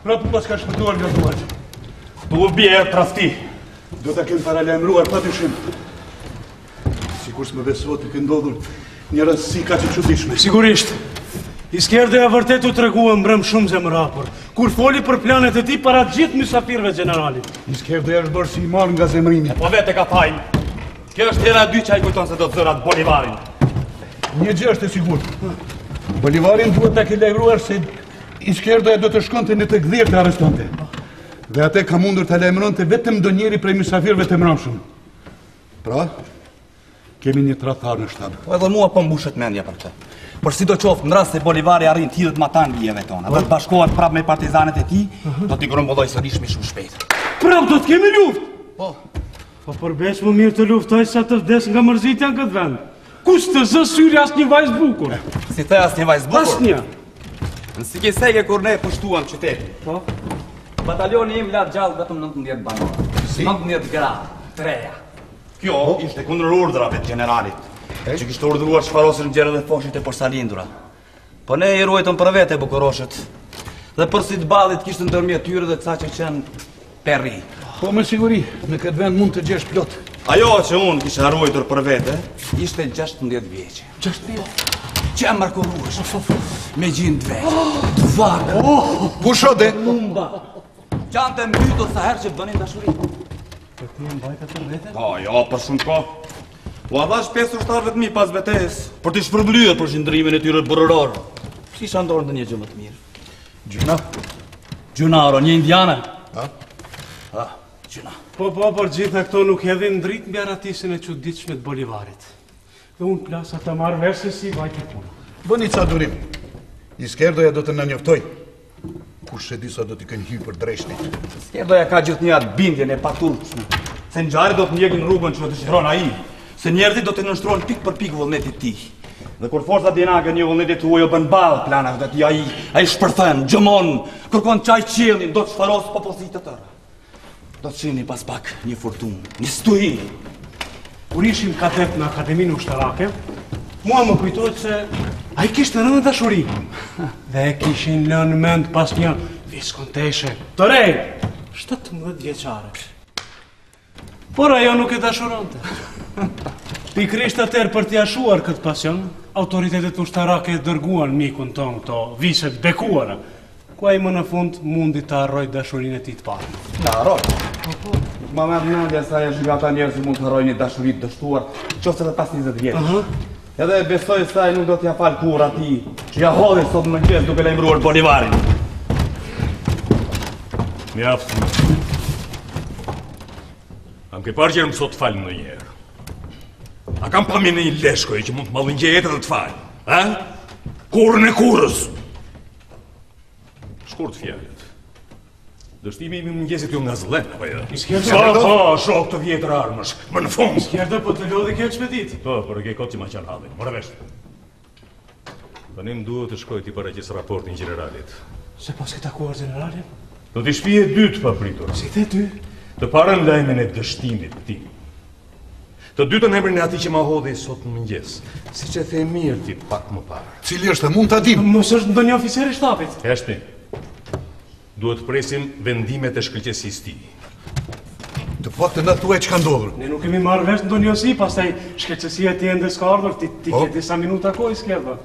Prapë pas ka shpëtuar nga duart. Tu u bje e trafti. Do ta kem paralajmëruar patyshim. Sikur s'më besohet të ke ndodhur një rastësi kaq e çuditshme. Sigurisht. Iskerdëja vërtet u tregua mbrëm shumë zemërapur, kur foli për planet e tij para gjithë mysafirëve generalit. Iskerdëja është bërë si i marrë nga zemrimi. Po vete ka fajin. Kjo është hera e dytë që ai kujton se do të zërat Bolivarin. Një gjë është e sigurt. Bolivarin duhet ta ke lajmëruar se Iskerdëja do të shkonte në të gdhirë të arrestonte. Dhe atë ka mundur të lajmëronte vetëm ndonjëri prej mysafirëve të mramshëm. Pra, kemi një tradhtar në shtab. Po edhe mua po mbushet mendja për këtë. Por sidoqoftë, në rast se Bolivari arrin të hidhet matan bijeve tona, dhe të bashkohet prapë me partizanet e tij, do t'i grumbulloj sërish me shumë shpejt. Prapë do të kemi luftë. Po. Po përveç më mirë të luftoj sa të vdes nga mërzitja në këtë vend. Kush të zë syri asnjë vajzë bukur. Si the asnjë vajzë bukur? Asnjë. Në Sikisege kur ne pushtuam qytetin. Po. Batalioni im la gjallë vetëm 19 banorë. 19 gra, treja. Kjo ishte kundër urdhrave të generalit, që kishte urdhëruar çfarosën gjerë dhe foshit e porsalindura. Po ne i ruajtëm për vete bukuroshët. Dhe për si të ballit kishte ndërmjet tyre dhe ca që qenë perri. Po me siguri, në këtë vend mund të gjesh plot. Ajo që unë kisha ruajtur për vete, ishte 16 vjeqe. 16? Që e markoruash, me gjinë të vetë, të varë. Ku shode? Mumba. Qanë të mbytur sa herë që bënin dashurit. Për ti e mbajta për vete? Po, jo, për shumë kohë. U adhash 5 ushtarëve të mi pas vetes, për t'i shpërblyer për qëndrimin e tyre burror. Si isha ndorë ndonjë gjë më të mirë. Gjuna? Gjunaro, një indiane. Ha? Gjuna. Po, por gjitha këto nuk hedhin dritë mbi aratisin e çuditshme të Bolivarit. Dhe unë plasa të marrë vesh se si vajti puna. Bëni ca durim. Iskerdëja do të na njoftoj. Kush e di sa do t'i kënë hyrë për dreshtin. Iskerdëja ka gjithnjë atë bindjen e paturpshme. Se ngjarjet do të ndjekin rrugën që dëshiron ai. Se njerëzit do të nënshtrojnë pik për pik vullnetit të tij. Dhe kur forcat dinake një vullnetit tuaj u bën ballë planave të tij, ai shpërthen, gjëmon, kërkon çaj qiellin, do të shfaros popullsitë të tëra. Do të shihni pas pak një furtunë, një stuhi. Kur ishim kadet në Akademinë Ushtarake, mua më kujtohet se ai kishte rënë dashuri. Dhe e kishin lënë mend pas një viskonteshe të re, 17 vjeçare. Por ajo nuk e dashuronte. Pikrisht atëherë për t'i ashuar këtë pasion, autoritetet ushtarake dërguan mikun ton këto viset bekuara, ku ai më në fund mundi të harroj dashurinë e tij të parë. Ta harroj. Ma merr mendja se ajo është nga ata njerëz që mund të harrojnë një dashuri të dështuar, qoftë edhe pas 20 vjeç. Edhe besoj se ai nuk do t'ia fal kurrë atij që ja hodhi sot mëngjes duke lajmëruar Bolivarin. Mjaft. Am ke parë që më sot falë në njerë. A kam pa një leshkoj që mund të më dhëngjejet edhe të falë, ha? Kurën e kurës. Shkurt fjallet. Dështimi imi mëngjesit ju nga zlen, apo jo? Po, shok të vjetër armësh, më në fund. Iskerdë, po të lodhi kjo ekspedit. Po, por e ke kot që ma qanë halin, mora vesh. Tanim duhet të shkoj t'i paraqes raportin generalit. Se pas ke takuar generalin? Do t'i shpije dytë papritur. Si the ty? Të parën lajmin e dështimit tim. Të dytën emrin e ati që ma hodhi sot në mëngjes, si që the mirë ti pak më parë. Cili është, mund t'a dim? Mos është ndonjë oficer i shtapit. Heshti, duhet të presim vendimet e shkëlqësisë ti. Të paktën na thuaj çka ndodhur. Ne nuk kemi marrë vesh ndonjë si, pastaj shkëlqësia ti ende s'ka ardhur, ti ke disa minuta kohë Iskerdë.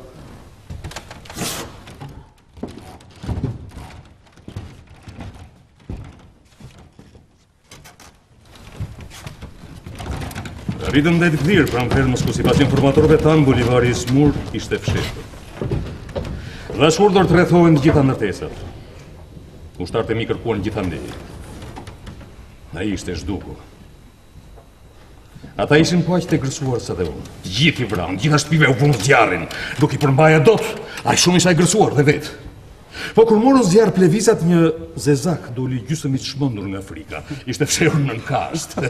Rritëm dhe të këdirë pranë fermës ku si pas informatorëve tanë Bolivari i smur ishte fshehtur. Dhe është urdhër të rrethohen të gjitha ndërtesat. Ushtarët e mi kërkuan gjithandej. Ai ishte zhdukur. Ata ishin po aq të gërsuar sa dhe unë. Gjithë i vranë, gjitha shtëpive u vunë zjarrin, duke i përmbaja dot, aq shumë isha i gërsuar dhe vetë. Po kur morën zjarr plevizat, një zezak doli gjysmë i çmendur nga frika. Ishte fshehur nën kasht.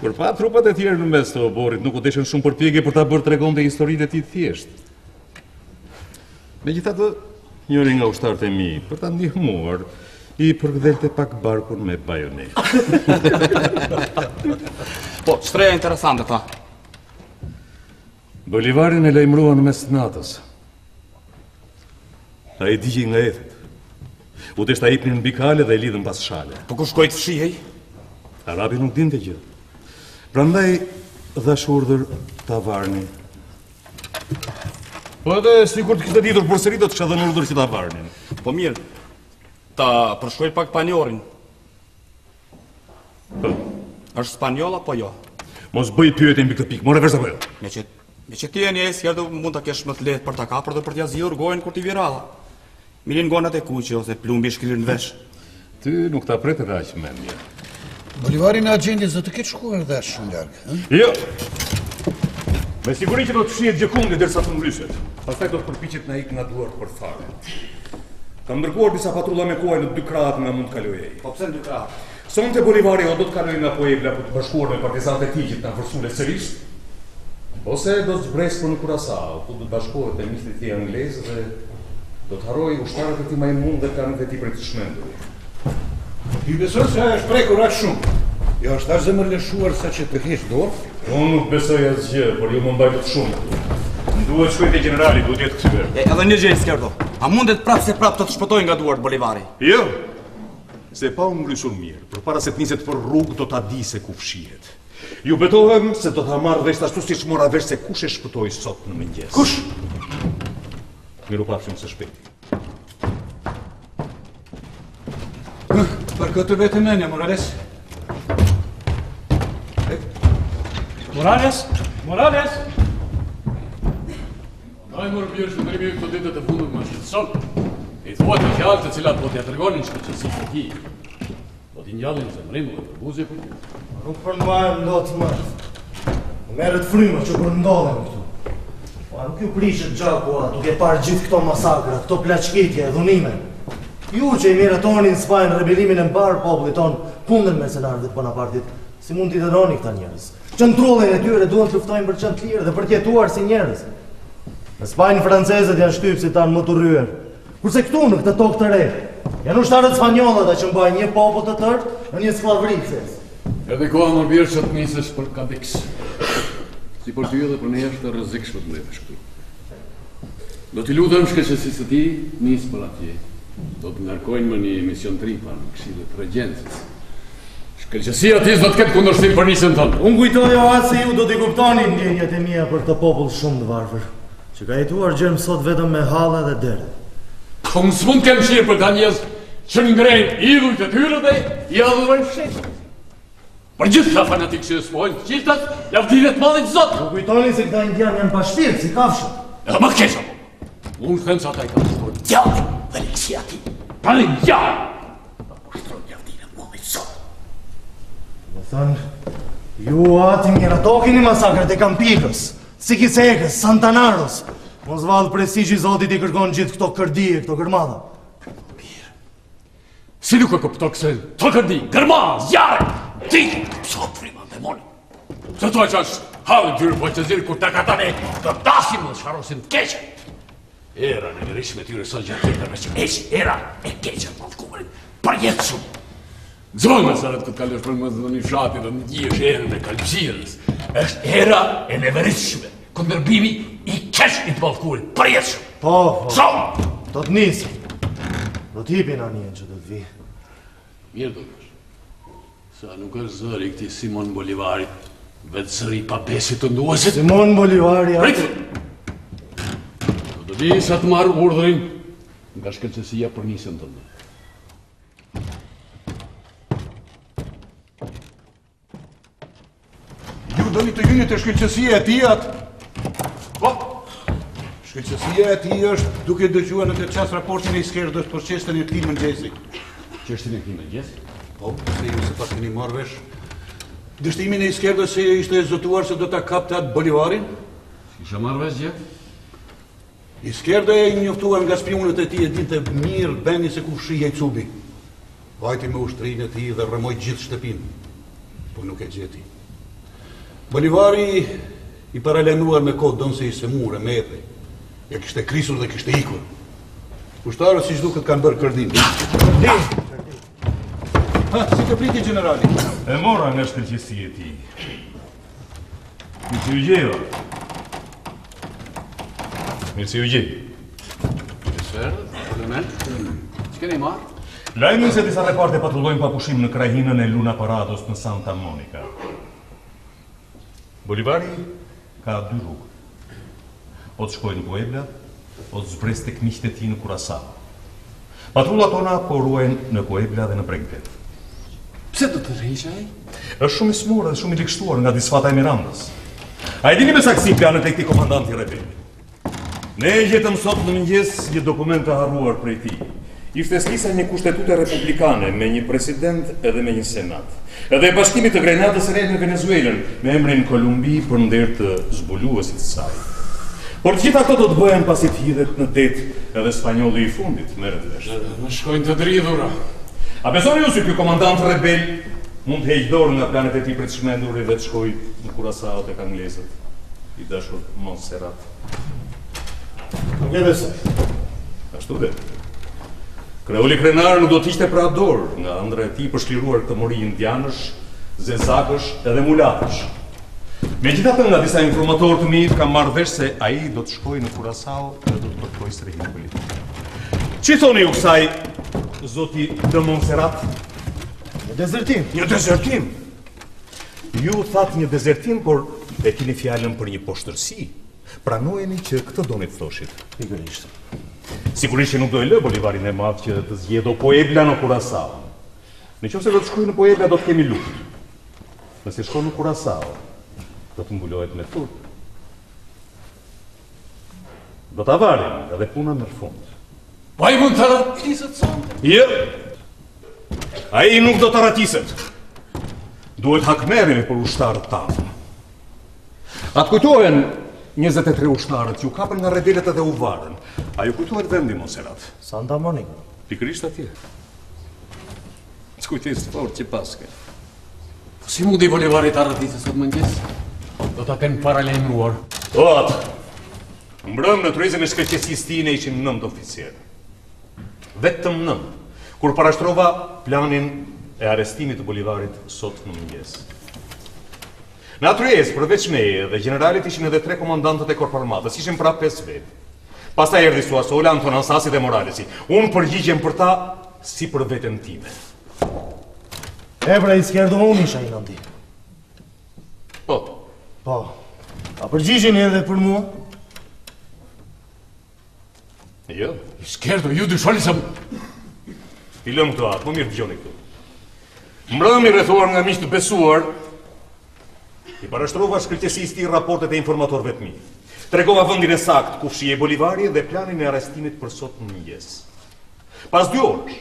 Kur pa trupat e tjerë në mes të oborrit, nuk u deshen shumë përpjekje për ta bërë tregonte historinë e tij thjesht. Megjithatë, njëri nga ushtarët e mi, për ta ndihmuar, i përgdhelte pak barkun me bajonet. Po, shtreja interesante tha. Bolivarin e lajmëruan mes natës. Ai digji nga ethet. U desh ta hipnin mbi kale dhe e lidhën pas shale. Po ku shkoj të fshihej? Arabi nuk dinte gjë. Prandaj dhash urdhër ta varni. Po edhe sikur të kishte ditur përsëri do të kisha dhënë urdhër që ta varnin. Po mirë, ta përshkruaj pak panjorin. Është spanjoll apo jo? Mos bëj pyetje mbi këtë pikë, more vesh apo jo? Me që ti e një esjerë mund të kesh më të lehtë për ta kapur dhe për t'ja zgjidhur gojën kur t'i vi rradha. Mirin gonat e kuqe ose plumbi shkëlir në vesh. Ty nuk ta pret edhe aq më mirë. Bolivari në agjendje zë të ketë shkuar dhe shumë largë. Jo. Me siguri që do të fshihet gjëkundi derisa të ngryset. Pastaj do të përpiqet na ikë nga duart për fare. Kam ndërkuar disa patrulla me kuaj në 2 krahat nga mund të kalojë. Po pse në 2 krahat? Sonte Bolivari o do të kalojë nga Puebla për të bashkuar me partizanët e tij që na forsuan sërish. Ose do të zbresë për në Curaçao, ku do të bashkohet me miqtë e tij anglezë dhe do të harrojë ushtarët e tij majmun dhe kanët e tij për të shmendur. Ti beson se është prekur aq shumë? Jo, është aq zemër lëshuar sa që të kesh dorë? Unë nuk besoj asgjë, por ju më mbajtët shumë. Më duhet shkoj te generali, duhet jetë kthyer. Edhe një gjë Skerdo. A mundet prapë se prapë të shpëtoj nga duart Bolivari? Jo. Se pa u ngrysur mirë, përpara se të niset për rrugë do ta di se ku fshihet. Ju betohem se do ta marr vesh ashtu siç mora vesh se kush e shpëtoi sot në mëngjes. Kush? Mirupafshim së shpejti. Për këtë vetëm menja, Morales. Morales? Morales? Ai mor bjerë shëndrimi këto ditë të fundit më shqetëson. I thuat të fjalë të cilat po t'ja tregonin shkëlqësisë e tij. Po t'i ngjallin zemrimin dhe përbuzje për ty. Nuk përmbajmë lot më. Merret fryma që përndodhen këtu. Po nuk ju prishet gjaku duke parë gjithë këto masakra, këto plaçkitje, dhunime. Ju që i miratonin spajnë rebelimin e mbar popullit ton kundër mercenarëve të Bonapartit, si mund t'i dënoni këta njerëz? Qëndrullin e tyre duhen të luftojnë për qënd të lirë dhe për të jetuar si njerëz. Në Spajnë francezët janë shtypë si tanë më të rryer. Kurse këtu në këtë tokë të re, janë ushtarët spanjollët që mbajnë një popull të tërë në një skllavëri kthesë. Edhe koha mor bjerë që të nisesh për Cadix. Si për ty edhe për ne është rrezikshme të mbetesh këtu. Do t'i lutem shkëlqësisë së tij, nis për atje. Do të ngarkojnë më një mision tripa në Këshillet Regjencës. Shkëlqësia e tij do të ketë kundërshtim për nisën tonë. Unë kujtoj se ju do t'i kuptoni ndjenjat e mia për këtë popull shumë të varfër, që ka jetuar gjermë sot vetëm me halla dhe dere. Po më s'mund kem shirë për ta njerëz që ngrejnë idhujt e tyre dhe i adhurojnë fshetin. Për gjithë ka fanatikë që spojnë qiltat, lavdiret madhe të Zotit. Ju kujtoni se këta indianë janë pa shpirt, si kafshë. Edhe më keq apo. Unë them se ata i kanë shtuar djallin dhe leksia ti. Tani djallin! Pa pushtrojnë lavdiret madhe të Zotit. Më thënë, ju ati miratokini masakrat e Campikës, Sikisekës, Santanaros. Mos vallë prestigji i Zotit i kërkon gjithë këto kërdije, këto gërmadha. Mirë. Si nuk e kupto këse të kërdi, gërmadha, zjarë, ti, sot frima demoni. Se to që është halë gjyrë po që zirë kur të katane, të dasim dhe sharosin të keqen. Era në mirishme tyre sot gjatë të tërve që eqi, era e keqen për të kumërin, për jetë shumë. Zonë me sërët këtë kalësh për më dhe një shati dhe në gjesh erën e kalëzirës. Është era e neverishme, këndërbimi i kesh i të balkurit, për jetë shumë. Po, do të nisë. Do t'hipin anjen që do t'vi. Mirë do kësh. Sa nuk është zëri këti Simon Bolivarit, vetë zëri pa besit të nduesit. Simon Bolivari... Pritë! Do të vi sa të marrë urdhërin nga shkëlqësia për nisën të ndë. Ju doni të hyni të shkëlqësia e tij atë? Po. Shkëlqësia e tij është duke dëgjuar në këtë çast raportin e Skerdos për çështën e këtij mëngjesi. Çështën e këtij mëngjesi? Po, se ju se pas keni marrë vesh. Dështimin e Skerdos se ishte zotuar se do ta kapte atë Bolivarin? Isha marrë vesh gjë? Skerdo e njoftuar nga spionët e tij e dinte mirë bendi se ku fshihej Cubi. Vajti me ushtrinë e tij dhe rrëmoi gjithë shtëpinë. Po nuk e gjeti. Bolivari i paralajmëruar me kohë donë se i semur e methi. Ja kishte krisur dhe kishte ikur. Ushtarët si duket kanë bërë kërdin. Ha, si të priti generali? E mora nga shkëlqësia e tij. Mirë si u gjeva. Mirë si u gjej. Sërë, parlament? Që keni marrë? Lajmin se disa reparte patrullojnë pa pushim në krahinën e Luna Parados në Santa Monica. Bolivari ka 2 rrugë. O të shkojnë në Puebla, o të zbres tek miqtë e tij në Curaçao. Patrullat tona po ruajnë në Puebla dhe në Pregpet. Pse do të rriqë ai? Është shumë i smurë dhe shumë i likështuar nga disfata e Mirandas. A e dini me saksi planet e këtij komandanti rebel? Ne gjetëm sot në mëngjes një dokument të harruar prej tij. Ishte skisa një kushtetute republikane me një president edhe me një senat. Edhe bashkimit të Grenadës së Re në Venezuelën me emrin Kolumbi për nder të zbuluesit të saj. Por të gjitha ato do të bëhen pasi të hidhet në det edhe spanjolli i fundit, merret vesh. Në shkojnë të dridhura. A besoni ju se ky komandant rebel mund të heqë dorë nga planet e tij për të shmendur dhe të shkojë në Curaçao tek anglezët i dashur Montserrat? Nuk e besoj. Ashtu dhe. Kreuli krenar nuk do të ishte pra dorë nga ëndra e tij për shliruar këtë mori indianësh, zezakësh edhe mulatësh. Megjithatë nga disa informatorë të mirë kam marrë vesh se ai do të shkojë në Curaçao dhe do të kërkojë strehin politik. Çi thoni ju kësaj, zoti de Montserrat? Një dezertim. Një dezertim? Ju thatë një dezertim, por e keni fjalën për një poshtërsi. Pranojeni që këtë doni të thoshit. Pikërisht. Sigurisht që nuk do e lë Bolivarin e madh që të zgjedhë Puebla në Curaçao. Nëse do të shkojë në Puebla do të kemi luftë. Nëse shkon në Curaçao, do të mbulohet me turp. Do ta varim edhe puna në fund. Po ai mund të ratiset sonte? Jo. Ai nuk do të ratiset. Duhet hakmerremi për ushtarët tanë. Atë kujtohen 23 ushtarët ju kapën nga rebelët edhe u varën. A ju kujtohet vendi Montserrat? Santa Monica. Pikërisht atje. Kujtes fort që paske. Si mundi Bolivari të ratiset sot mëngjes? Do ta kenë paralajmëruar. O atë. Mbrëm në tryezën e shkëlqësisë tij ne ishim 9 oficerë. Vetëm 9. Kur parashtrova planin e arrestimit të Bolivarit sot në mëngjes. Në atryezë, përveç meje dhe generalit ishin edhe 3 komandantët e Korps Armatës, ishin pra 5 vetë. Pastaj erdhi Suasola, Anton Ansasi dhe Moralesi. Unë përgjigjem për ta si për veten time. Pra Izquierdo unë isha i nëndi. Po. Po. A përgjigjeni edhe për mua? Jo. Izquierdo, ju dyshoni se... I lëm këto atë, më mirë dëgjoni këtu. Mbrëmi rrethuar nga miq të besuar, i parashtrova shkëlqësisë tij raportet e informatorëve të mi. Tregova vendin e saktë ku fshihej Bolivari dhe planin e arrestimit për sot në mëngjes. Pas 2 orësh,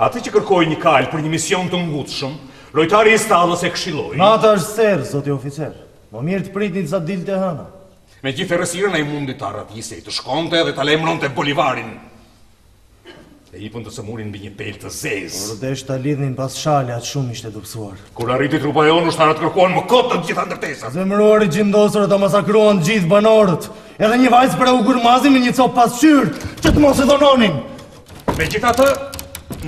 atë që kërkoi një kal për një mision të ngutshëm, lojtari i stallës e këshilloi. Nata është serë, zoti oficer. Më mirë të pritni sa dilte hëna. Me gjithë errësirën ai mundi ta arratisej, të shkonte dhe ta lajmëronte Bolivarin. E ipën të sëmurin mbi një pelë të zezë. Por desh ta lidhnin pas shale atë shumë ishte dupsuar. Kur arriti trupa jonë, ushtarët kërkuan më kot të gjitha ndërtesat. Zemëruar i gjindosur ta masakruan gjithë banorët. Edhe një vajzë për u gurmazin me një copë pasqyrë, që të mos e dhononin. Megjithatë,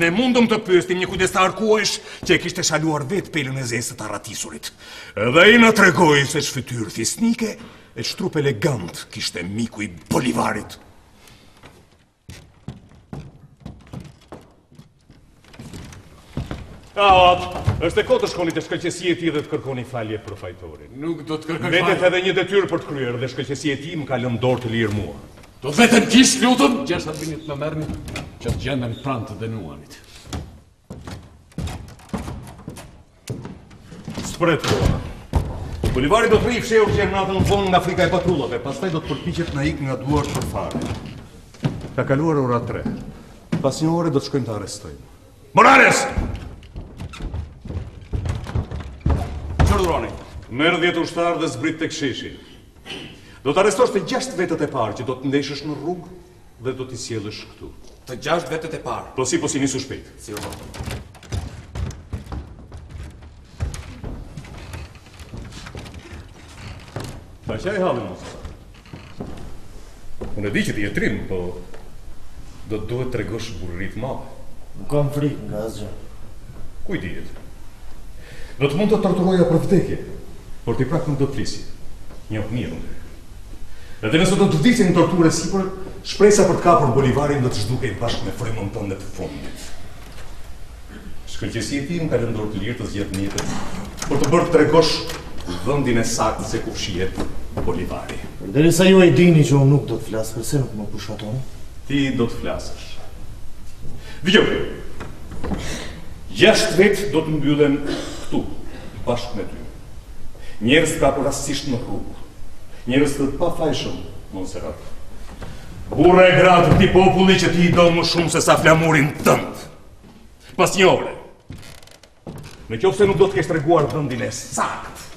ne mundëm të pyestim një kujdestar kuajsh që e kishte shaluar vetë pelën e zezë të arratisurit. Edhe ai na tregoi se shfytyrë thjesnike e shtrup elegant kishte miku i Bolivarit. Është e kotë të shkoni të shkëlqësia e tij dhe të kërkoni falje për fajtorin. Nuk do të kërkoj Vetet edhe një detyrë për të kryer dhe shkëlqësia e tij më ka lënë dorë të lirë mua. Do vetëm kish lutëm, gjersat binit më merrni që të gjenden pranë të dënuarit. Spretova. Bolivari do të rri fshehur gjernatën vonë nga frika e patrullave, pastaj do të përpiqet na ikë nga duart për fare. Ka kaluar ora 3. Pas një ore do të shkojmë të arrestojmë. Morales! Qërduroni? Merë 10 ushtarë dhe zbrit tek sheshi. Do të arrestosh të 6 vetët e parë që do të ndeshësh në rrugë dhe do t'i sjellësh këtu. Të 6 vetët e parë? Po si nisu shpejt. Si u bë. Pa qaj halli mos. Unë e di që ti je trim, po do të duhet tregosh burrit madhe. Nuk kam frikë nga asgjë. Kuj dihet? Do të mund të torturoja për vdekje, por ti prap nuk do të flisi. Njoh mirë unë. Edhe nëse do të vdisin në torturë sipër, Shpresa për të kapur Bolivarin do të zhdukej bashkë me frymën tënde të fundit. Shkëlqësia e tij më ka lënë dorë të lirë të zgjedh mjetet për të bërë të tregosh vendin e saktë se ku shihet Bolivari. Derisa ju e dini që unë nuk do të flas, pse nuk më pushkaton? Ti do të flasësh. Dgjoj. 6 vjet do të mbyllen këtu, bashkë me ty. Njerëz të kapur rastësisht në rrugë. Njerëz të pafajshëm, Monserrat. Burra e gratë këtij populli që ti i don më shumë se sa flamurin tënd. Pas një ore. Në qoftë se nuk do të kesh treguar vendin e saktë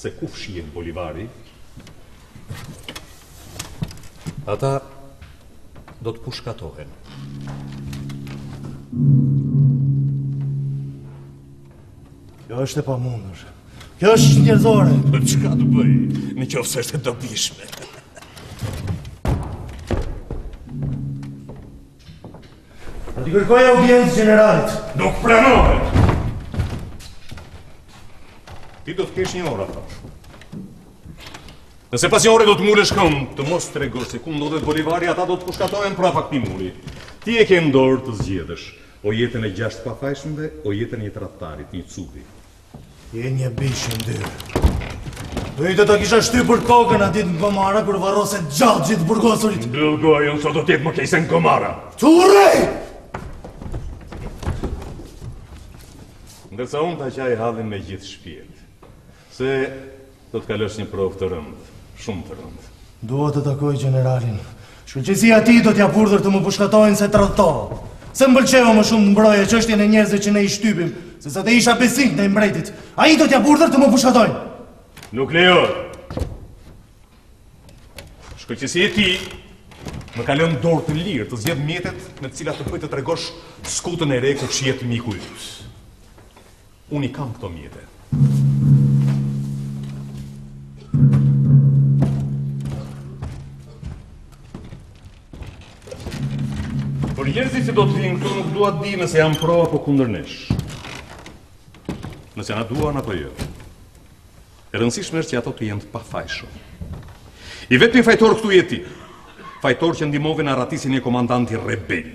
se ku fshihet Bolivari, ata do të pushkatohen. Kjo është e pamundur. Kjo është njerëzore. Çka të bëj, në qoftë se është e dobishme. Do t'i kërkoj audiencë generalit. Nuk pranohet. Ti do të kesh një orë ato. Nëse pas një ore do të mulesh këmbë, të mos tregosh se ku ndodhet Bolivari, ata do të pushkatohen prapa këtij muri. Ti e ke në dorë të zgjedhësh o jetën e 6 pafajshmëve, o jetën e një tradhtarit, një cubi. Je një bish i ndyrë. Dojtë ta kisha shtypur kokën aty në Gomara kur varrose gjatë gjithë burgosurit. Mbyll gojën, sot do të jetë më keq se në Gomara. Turrej! Ndërsa unë ta qaj hallin me gjithë shpirt, se do të kalosh një provë të rëndë, shumë të rëndë. Dua të takoj generalin. Shkëlqësia e tij do t'ja purdhër të më pushkatojnë se tradhto. Se m'pëlqeva më shumë mbroje çështjen e njerëzve që ne i shtypim, sesa të isha besnik ndaj mbretit. Ai do t'ja purdhër të më pushkatojnë. Nuk lejohet. Shkëlqësia e tij më ka lënë dorë të lirë të zgjedh mjetet me të cilat të bëj të tregosh skutën e re ku shihet miku yt. Unë i kam këto mjete. Por njerëzit që do të vinë këtu nuk dua të di nëse janë pro apo kundër nesh. Nëse na duan apo jo. E rëndësishme është që ato të jenë të pafajshëm. I vetmi fajtor këtu je ti. Fajtor që ndihmove në arratisin e komandanti rebel.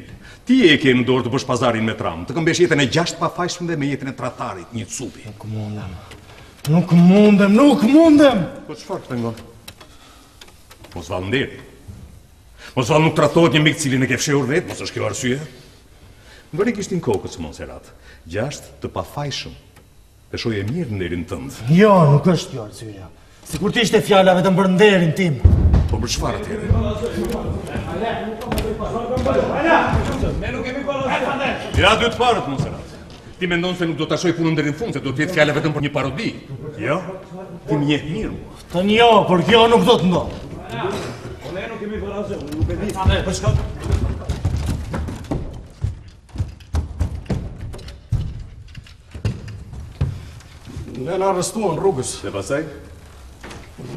Ti e ke në dorë të bësh pazarin me tram, të këmbesh jetën e 6 pafajshmëve me jetën e tradhtarit, një cubi. Nuk mundem. Po çfarë pengon? Mos vallë nderi. Mos vallë nuk trajtohet një mik cilin e ke fshehur vetë, mos është kjo arsye. Bëri kishtin kokës Monserrat. 6 të pafajshëm. Peshoje mirë nderin tënd. Jo, nuk është kjo arsyeja. Sikur të ishte fjala vetëm për nderin tim. Po për çfarë atëherë? Ja, dy të parët, Monserrat. Ti mendon se nuk do ta shoj punën deri në fund, se do të jetë fjala vetëm për një parodi. Jo? Ti më njeh mirë mua. Tani jo, por kjo nuk do të ndodhë. Ne nuk kemi për asgjë, nuk e di. Për çka? Ne në arrestuan rrugës. Dhe pasaj?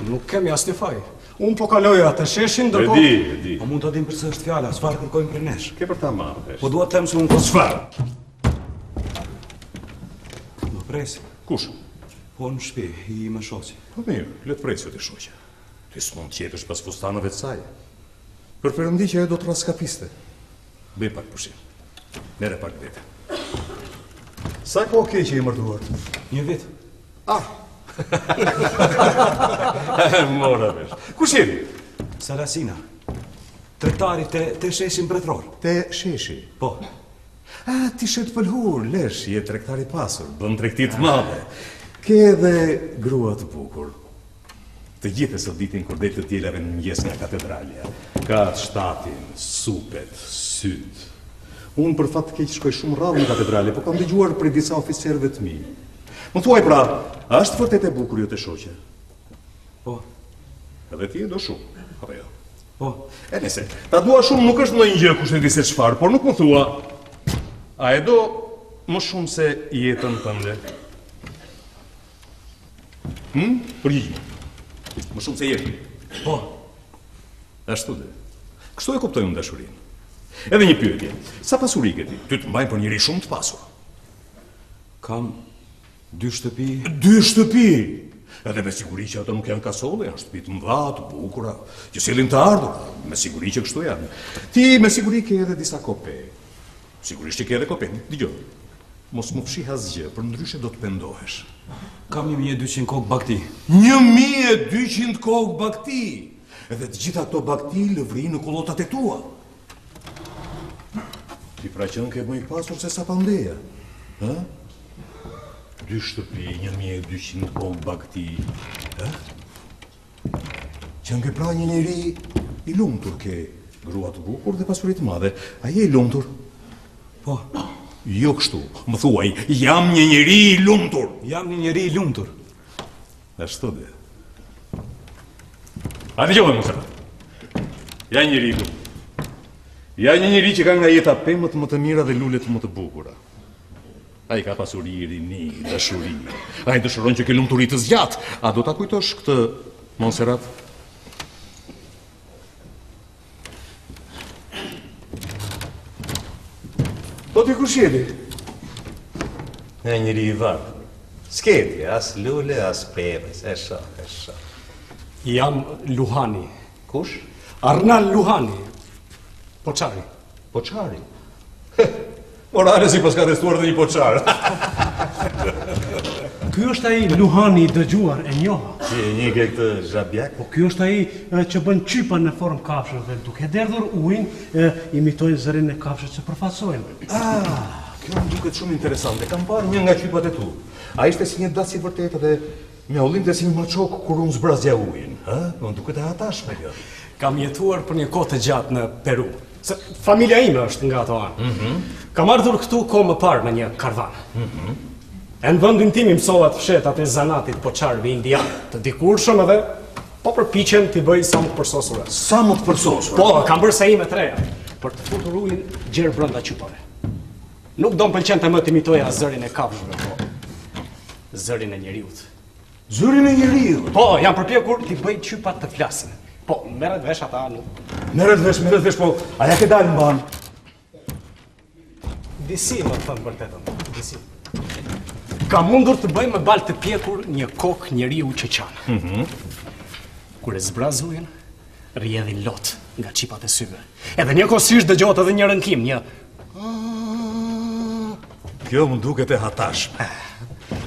Nuk kemi asnjë faj. Unë po kaloja të sheshin, ndërkohë... E di. Po mund të dim përse është fjala, çfarë kërkojmë për nesh? Ke për ta marrë vesh. Po dua të them se unë Çfarë? do presi. Kush? Po në shtëpi, i më shoqi. Po mirë, le të presë të shoqja. Ti s'mund të jetësh pas fustanëve të saj. Për Perëndi që ajo do të raskapiste. Bëj pak pushim. Merre pak vete. Sa kohë ke që je martuar? Një vit. Ah. Mora vesh. Kush jeni? Salasina. Tregtari te sheshin mbretëror. Te sheshi. Po. Ah, ti shet pëlhur, lesh, je tregtar i pasur, bën tregti të madhe. Ke edhe grua të bukur. Të gjithë sot ditën kur del të dielave në mëngjes nga katedralja. Ka shtatin, supet, syt. Unë për fat të keq shkoj shumë rrallë në katedrale, po kam dëgjuar për disa oficerëve të mi. Më thuaj pra, a është vërtet e bukur jo të shoqe? Po. Edhe ti e do shumë, apo jo? Po. E nëse, ta dua shumë nuk është ndonjë gjë kush e di se çfarë, por nuk më thua. A e do më shumë se jetën tënde? Përgjigj. Më shumë se jetën. Po. Ashtu dhe. Kështu e kuptoj unë dashurinë. Edhe një pyetje. Sa pasuri ke ti? Ty të mbajnë për njëri shumë të pasur. Kam 2 shtëpi. 2 shtëpi. Edhe me siguri që ato nuk janë kasole, janë shtëpi të mëdha, të bukura, që sjellin të ardhur, me siguri që kështu janë. Ti me siguri ke edhe disa kope. Sigurisht që ke edhe kope. Dgjoj. Mos më fshih asgjë, për ndryshe do të pendohesh. Kam 1200 kokë bakti. 1200 kokë bakti. Edhe të gjitha ato bakti lëvri në kullotat e tua. Ti pra që nuk e më i pasur se sa pandeja. Ha? 2 shtëpi, 1200 kokë bakti. Ha? Që nke pra një njeri i lumtur, ke grua të bukur dhe pasurit madhe. A je i lumtur? Po. Jo kështu, më thuaj, jam një njeri i lumtur. Jam një njeri i lumtur. Ashtu dhe. A dëgjoj më thënë. Ja një njeri i lumtur. Ja një njeri që ka nga jeta pemët më të mira dhe lulet më të bukura. A i ka pasuri, rini, dashuri. A i dëshiron që ke lumturi të zgjat. A do ta kujtosh këtë, Monserrat? Do t'i kush jeti? Në njëri i varë. S'keti, as lule, as pebes, e sha. Jam Luhani. Kush? Arnal Luhani. Poçari. Poçari. Morale si pas ka testuar dhe një poçar. Ky është ai Luhani i dëgjuar e njoha. Si e një ke këtë zhabjak? Po ky është ai që bën çypa në formë kafshë dhe duke derdhur ujin imitojnë zërin e kafshës që përfaqësojnë. Kjo më duket shumë interesante. Kam parë një nga qypat e tu. A ishte si një dasë i vërtetë dhe mjaullinte si një maçok kur unë zbrazja ujin. Më duket e hatashme kjo. Kam jetuar për një kohë të gjatë në Peru. Se familja ime është nga ato anë. Kam ardhur këtu kohë më parë me një karvan. E në vendin tim i mësova të fshetat e zanatit poçarëve indian, të dikurshëm edhe po përpiqem t'i bëj sa më të përsosura. Sa më të përsosur? Po, kam bërë sa ime të reja, për të futur ujin gjerë brenda qypave. Nuk do m'pëlqente më të imitoja zërin e kafshëve, po zërin e njeriut. Zërin e njeriut? Po, jam përpjekur t'i bëj qypat të flasin. Po, merret vesh ata nuk. Merret vesh, po, aja ke dalë mban. Disi më thënë vërtetën, disi. Ka mundur të bëj me balë të pjekur një kokë njeriu që qanë. Kur e zbraz ujin, rrjedhin lot nga qipat e syve. Edhe një kosisht dëgjohet edhe një rënkim, një... Kjo më duket e hatashme.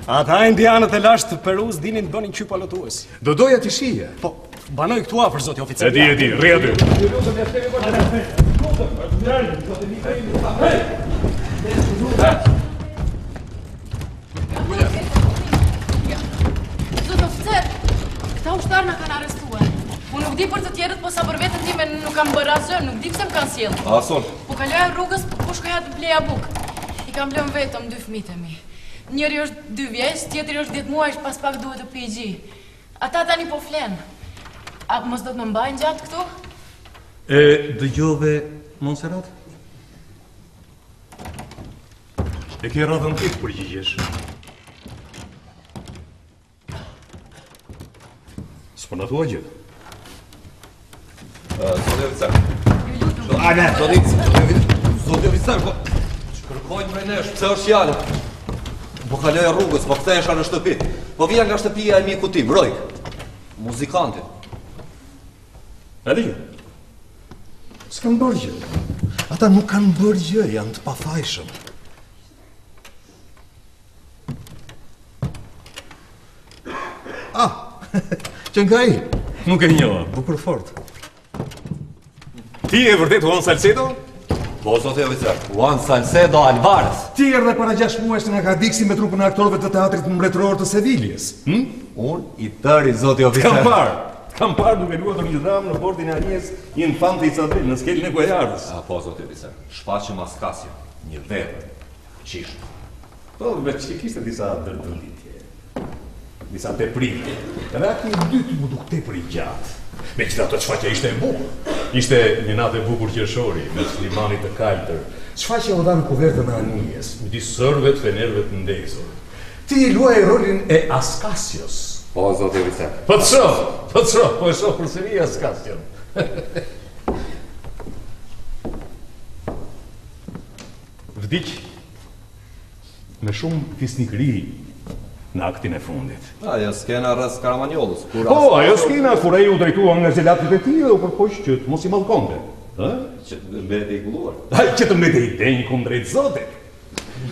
Ata indianët e lashtë të Perus dinin të bënin qypa lotuesi. Do doja t'i shije. Po, banoj këtu afër, zoti oficer. E di, rri aty. Zotë oficer, këta ushtarë në kanë arrestuar. Unë nuk di për të tjerët, po sa për vetën time nuk kam bërë asgjë, nuk di pse më kanë sjellë. Asol. Po kaloja rrugës, po shkoja të bleja bukë. I kam lënë vetëm 2 fëmijët e mi. Njëri është 2 vjeç, tjetri është 10 muaj, pas pak duhet të pi gji. Ata tani po flen. A mos do të më mbajnë gjatë këtu? E dëgjove, Monserrat? E ke radhën ti të përgjigjesh. S'po na thua gjë. Zoti oficer. A ne, zoti oficer, po kërkojnë prej nesh, pse është fjala? Po kaloj rrugës, po kthehesha në shtëpi. Po vija nga shtëpia e miku tim, Rojk. Muzikanti. A di? S'kan bërë gjë. Ata nuk kanë bërë gjë, janë të pafajshëm. Që nga i? Nuk e njoha, bukur fort. Ti e vërtet Juan Salcedo? Po, zoti oficer, Juan Salcedo Alvarez. Ti erdhe para 6 muajsh nga Cadixi me trupën e aktorëve të teatrit mbretëror të Seviljes. Unë i tëri, zoti oficer. Kam parë duke luatur një dhamë në bordin e Anies Infante Isabel në skelin e Guajardës. Po, zoti oficer, shfaqëm Askasja, një vepër, qish. Po, me që kishte disa dërdëllitje, disa tepritje. Edhe aki i dytë mu duk tepër i gjatë. Me që ato shfaqja ishte e bukur. Ishte një natë e bukur qershori, me slimanit të kaltër. Shfaqja u dha në kuvertën e Anies, midis sërve të fenerëve të ndezur. Ti luaj rolin e Askasios. Po, zoti oficer. Po të shoh, po e shoh përsëri Askasion. Vdiq me shumë fisnikëri në aktin e fundit. Ajo skena rrës Karamanjollës. Po, ajo skena kur ai u drejtua nga zelatit e tij dhe u përpoq që të mos i mallkonte. Që të mbeti i gulluar. Ai që të mbeti i denj kundrejt Zotit.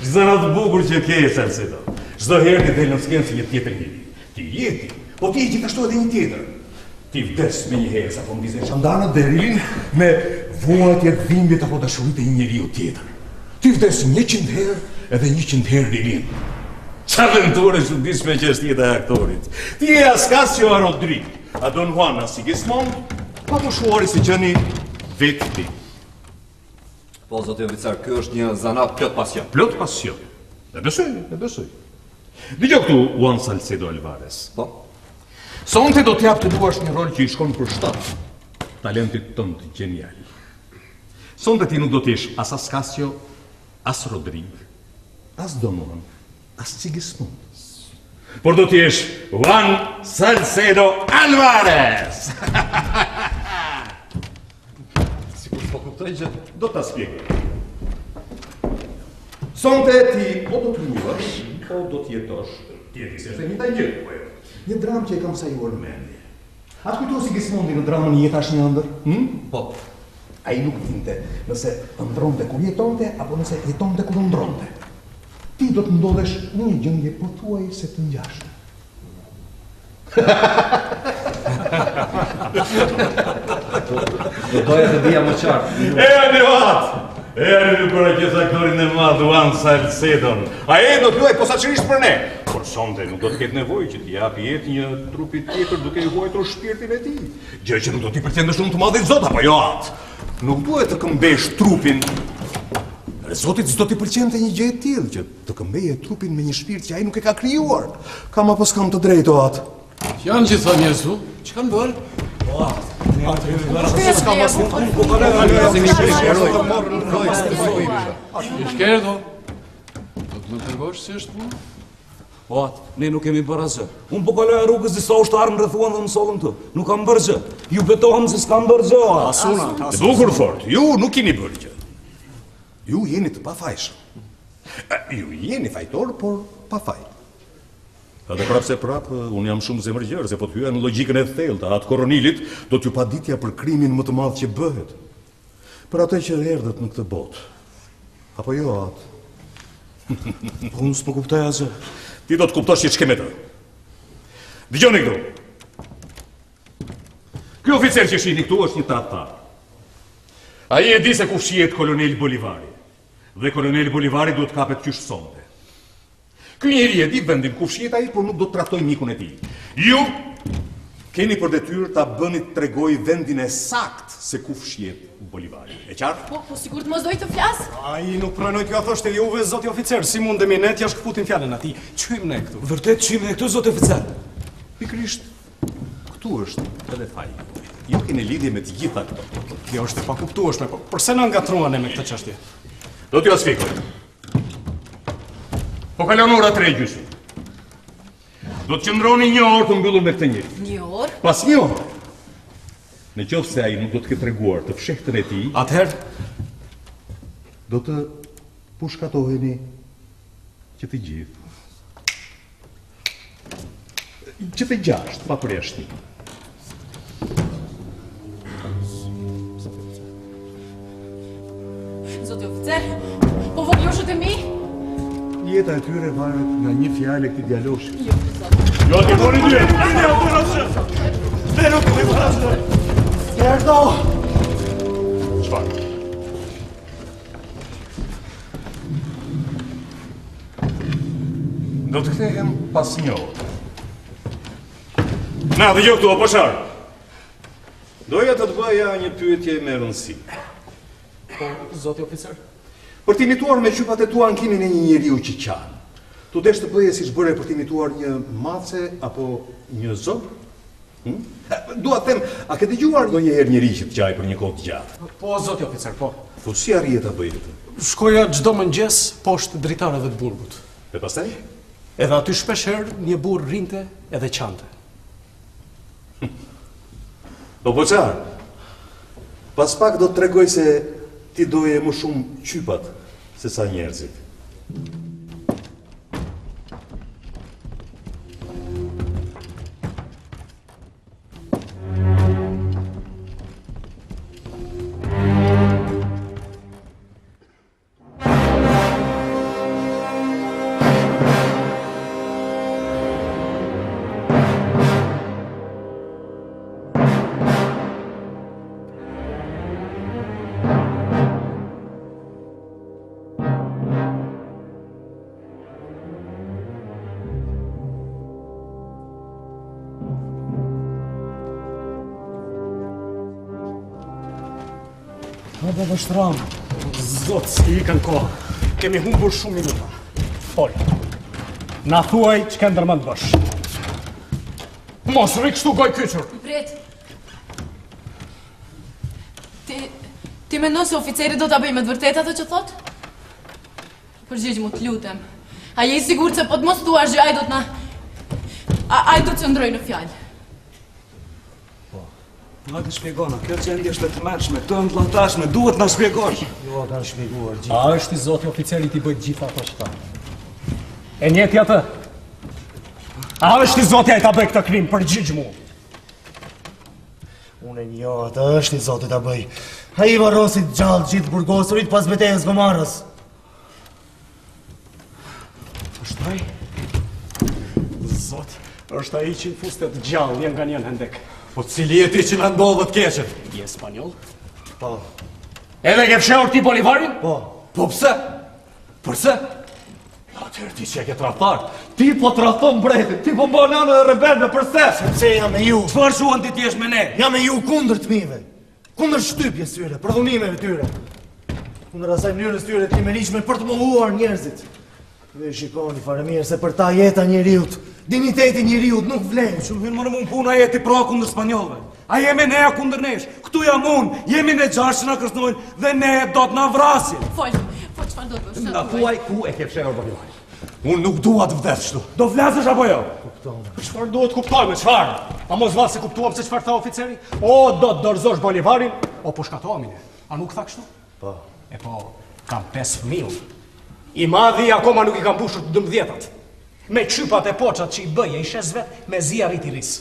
Zëra të bukur që ke Salcedo. Çdo herë ti del në skenë si një tjetër njeri. Ti jeti, po ti gjithashtu edhe një tjetër. Ti vdes me një herë sa po mbizën shandanët dhe rilin me vuajtje të dhimbjet apo dashuritë e një njeriu tjetër. Ti vdes 100 herë edhe 100 herë rilin. Qa aventure çuditshme që është jeta e aktorit. Ti je Ascasio Rodrik, a Don Juan Sigismond, pa moshuari si gjeni vetë ti. Po, zoti oficer, ky është një zanat plot pasion. Plot pasion. E besoj. Dëgjoj këtu, Juan Salcedo Alvarez. Po. Sonte do t'jap të duash një rol që i shkon për shtat. Talentit tënd genial. Sonte ti nuk do t'jesh as Ascasio, as Rodrik, as Don Juan, as Sigismund. Por do t'jesh Juan Salcedo Alvarez. Po kuptoj që do ta spjegoj. Sonte ti po do të luash, po do të jetosh tjetër se një gjë. Një dramë që e kam sajuar në mendje. A të kujtohet Sigismundi në dramën Jeta është një ëndër? Po. Ai nuk dinte nëse ëndronte kur jetonte apo nëse jetonte kur ëndronte. Ti do të ndodhesh në një gjendje pothuaj se të ngjashme. Do doja të dija më qartë. Erë për që aktorin e madh Juan Salcedon. Ai do të luaj posaçërisht për ne. Por sonte nuk do të ketë nevojë që t'i japi jetë një trupi tjetër duke i ruajtur shpirtin e tij. Gjë që nuk do t'i përqendë shumë të madh i Zot apo jo atë. Nuk duhet të këmbesh trupin. Zotit s'do t'i pëlqente një gjë e tillë që të këmbeje trupin me një shpirt që ai nuk e ka krijuar. Kam apo s'kam të drejtë o atë. Janë gjitha njerëzu, që kanë bërë? Shkerdo, do të më tërgosh si është punë? O atë, ne nuk kemi bërë asgjë. Unë po kaloj rrugës disa ushtarë më rrethuan dhe më sollën këtu. Nuk kam bërë gjë. Ju betohem se s'kam bërë gjë. Asuna. Bukur fort, ju nuk keni bërë gjë. Ju jeni të pafajshëm. Ju jeni fajtor, por pafaj. Edhe prapse unë jam shumë zemërgjër, se po të hyja në logjikën e thellë të atë koronilit, do t'ju paditja për krimin më të madh që bëhet. Për atë që erdhët në këtë botë. Apo jo atë? Unë s'po kuptoj asgjë. Ti do të kuptosh që ç'ke me të. Dëgjoni këtu. Ky oficer që shihni këtu është një tradhtar. Ai e di se ku fshihet kolonel Bolivari. Dhe kolonel Bolivari duhet kapet qysh sonte. Ky njeri e di vendin ku fshihet ai, por nuk do të traftoj mikun e tij. Ju keni për detyrë ta bëni të tregoj vendin e sakt se ku fshihet Bolivari. E qartë? Po sigurt mos doj të flas? Ai nuk pranoj t'ju thoshte juve zoti oficer, si mundemi ne t'ja shkputim fjalën atij. Ç'hyjmë ne këtu? Vërtet ç'hyjmë ne këtu zoti oficer? Pikërisht këtu është edhe faji. Ju keni lidhje me të gjitha këto. Kjo është e pakuptueshme, po pse na ngatruan ne me këtë çështje? Do t'ju sfikoj. Po kalon ora 3 gjysmë. Do të qëndroni 1 orë të mbyllur me këtë njeri. 1 orë? Pas 1 orë. Në qoftë se ai nuk do të ketë treguar të fshehtën e tij, Atëherë, do të pushkatoheni që të gjithë. Që të gjashtë, pa përjashtim. Zoti oficer, po voglushët e mi? Jeta e tyre varet nga një fjalë e këtij djaloshi. Jo, zoti. Jo, ti mori dy. Ne nuk kemi bërë asgjë. Skerdo! Çfarë? Do të kthehem pas 1 orë. Na, dëgjoj këtu, apo çfarë? Doja të bëja një pyetje me rëndësi. po zoti oficer. Për t'imituar me qypat e tua ankinin e një njeriu që qanë, tu desh të bëje si bëre për t'imituar një mace apo një zog? Dua të them, a ke dëgjuar ndonjëherë njeri që të qaj për një kohë të gjatë? Po zoti oficer, po. Po si arrije ta bëje këtë? Shkoja çdo mëngjes poshtë dritarëve të burgut. E pastaj? Edhe aty shpesh herë një burr rrinte edhe qante. Po çfarë? Pas pak do të tregoj se ti doje më shumë qypat se sa njerëzit. Dhe vështram, zot, s'ki ikën kohë. Kemi humbur shumë minuta. Pol, na thuaj që ke ndërmend bësh. Mos rri kështu goj kyçur. Pret. Ti mendon se oficeri do ta bëjë me të vërtetë atë që thot? Përgjigj mu, të lutem. A je i sigurt se po të mos thuash gjë, ai do të na... Ai do të qëndroj në fjalë. Na të shpjegona, kjo gjendje është e tmerrshme, këto janë llantashme, duhet na shpjegosh. Jo, kanë shpjeguar gjithë. A është i zoti oficeri ti bëjt gjitha ato që ta? E njeti atë? A është i zoti ai ta bëj këtë krim, përgjigj mu? Unë jo, atë është i zoti ta bëj. Ai varrosi gjallë gjithë burgosurit pas betejës gomarrës. Është ai? Zot, është ai që në fustet gjallë, një nga njën hendek. Po cili e ti që në ndodhët keqen? Je spanjoll? Po. Edhe ke fshehur ti Bolivarin? Po. Po pse? Përse? Atëherë ti që e ke traftar. Ti po trafton mbretin, ti po mba nënë dhe rebelme, përse? Sepse jam me ju. Çfarë shuan ti t'jesh me ne? Jam me ju kundër tmive. Kundër shtypjes tyre, përdhunimeve tyre. Kundër asaj mënyrës tyre të limerishme për të mohuar njerëzit. Dhe shikoni fare mirë se për ta jeta njeriut, digniteti njeriut nuk vlen. Shumë hynë më në mund puna jeti pra kundër spanjollëve. A jemi neja kundër nesh. Këtu jam unë, jemi ne gjashtë që na kërcënojnë dhe ne do të na vrasin. Fol, çfarë do të bësh? Na thuaj ku e ke fshehur Bolivarin. Unë nuk dua të vdes kështu. Do flasësh apo jo? Çfarë duhet kuptojmë, çfarë? A mos vallë se kuptuam se çfarë tha oficeri? O do të dorëzosh Bolivarin, o po shkatohemi ne. A nuk tha kështu? Po. E po, kam 5 fëmijë. I madhi akoma nuk i kam mbushur të 12-at. Me qypat e poçat që i bëje i shes vet me zi arrit i ris.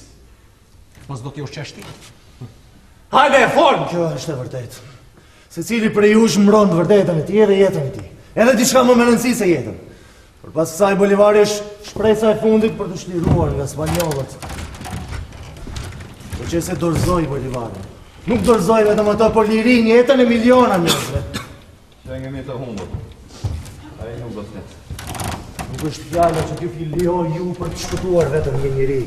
Mos do t'i ushqesh ti? Hajde, fol! Kjo është e vërtetë. Secili prej jush mbron të vërtetën e tij dhe jetën e tij. Edhe diçka më me rëndësi se jetën. Përpas kësaj Bolivari është shpresa e fundit për të shliruar nga spanjollët. Po që se dorëzoi Bolivarin. Nuk dorëzoi vetëm ato, por lirin jetën e miliona njerëzve. Qengemi të humbur. Ai nuk do të flet. Nuk është fjala që t'ju filio ju për të shpëtuar vetëm një njeri.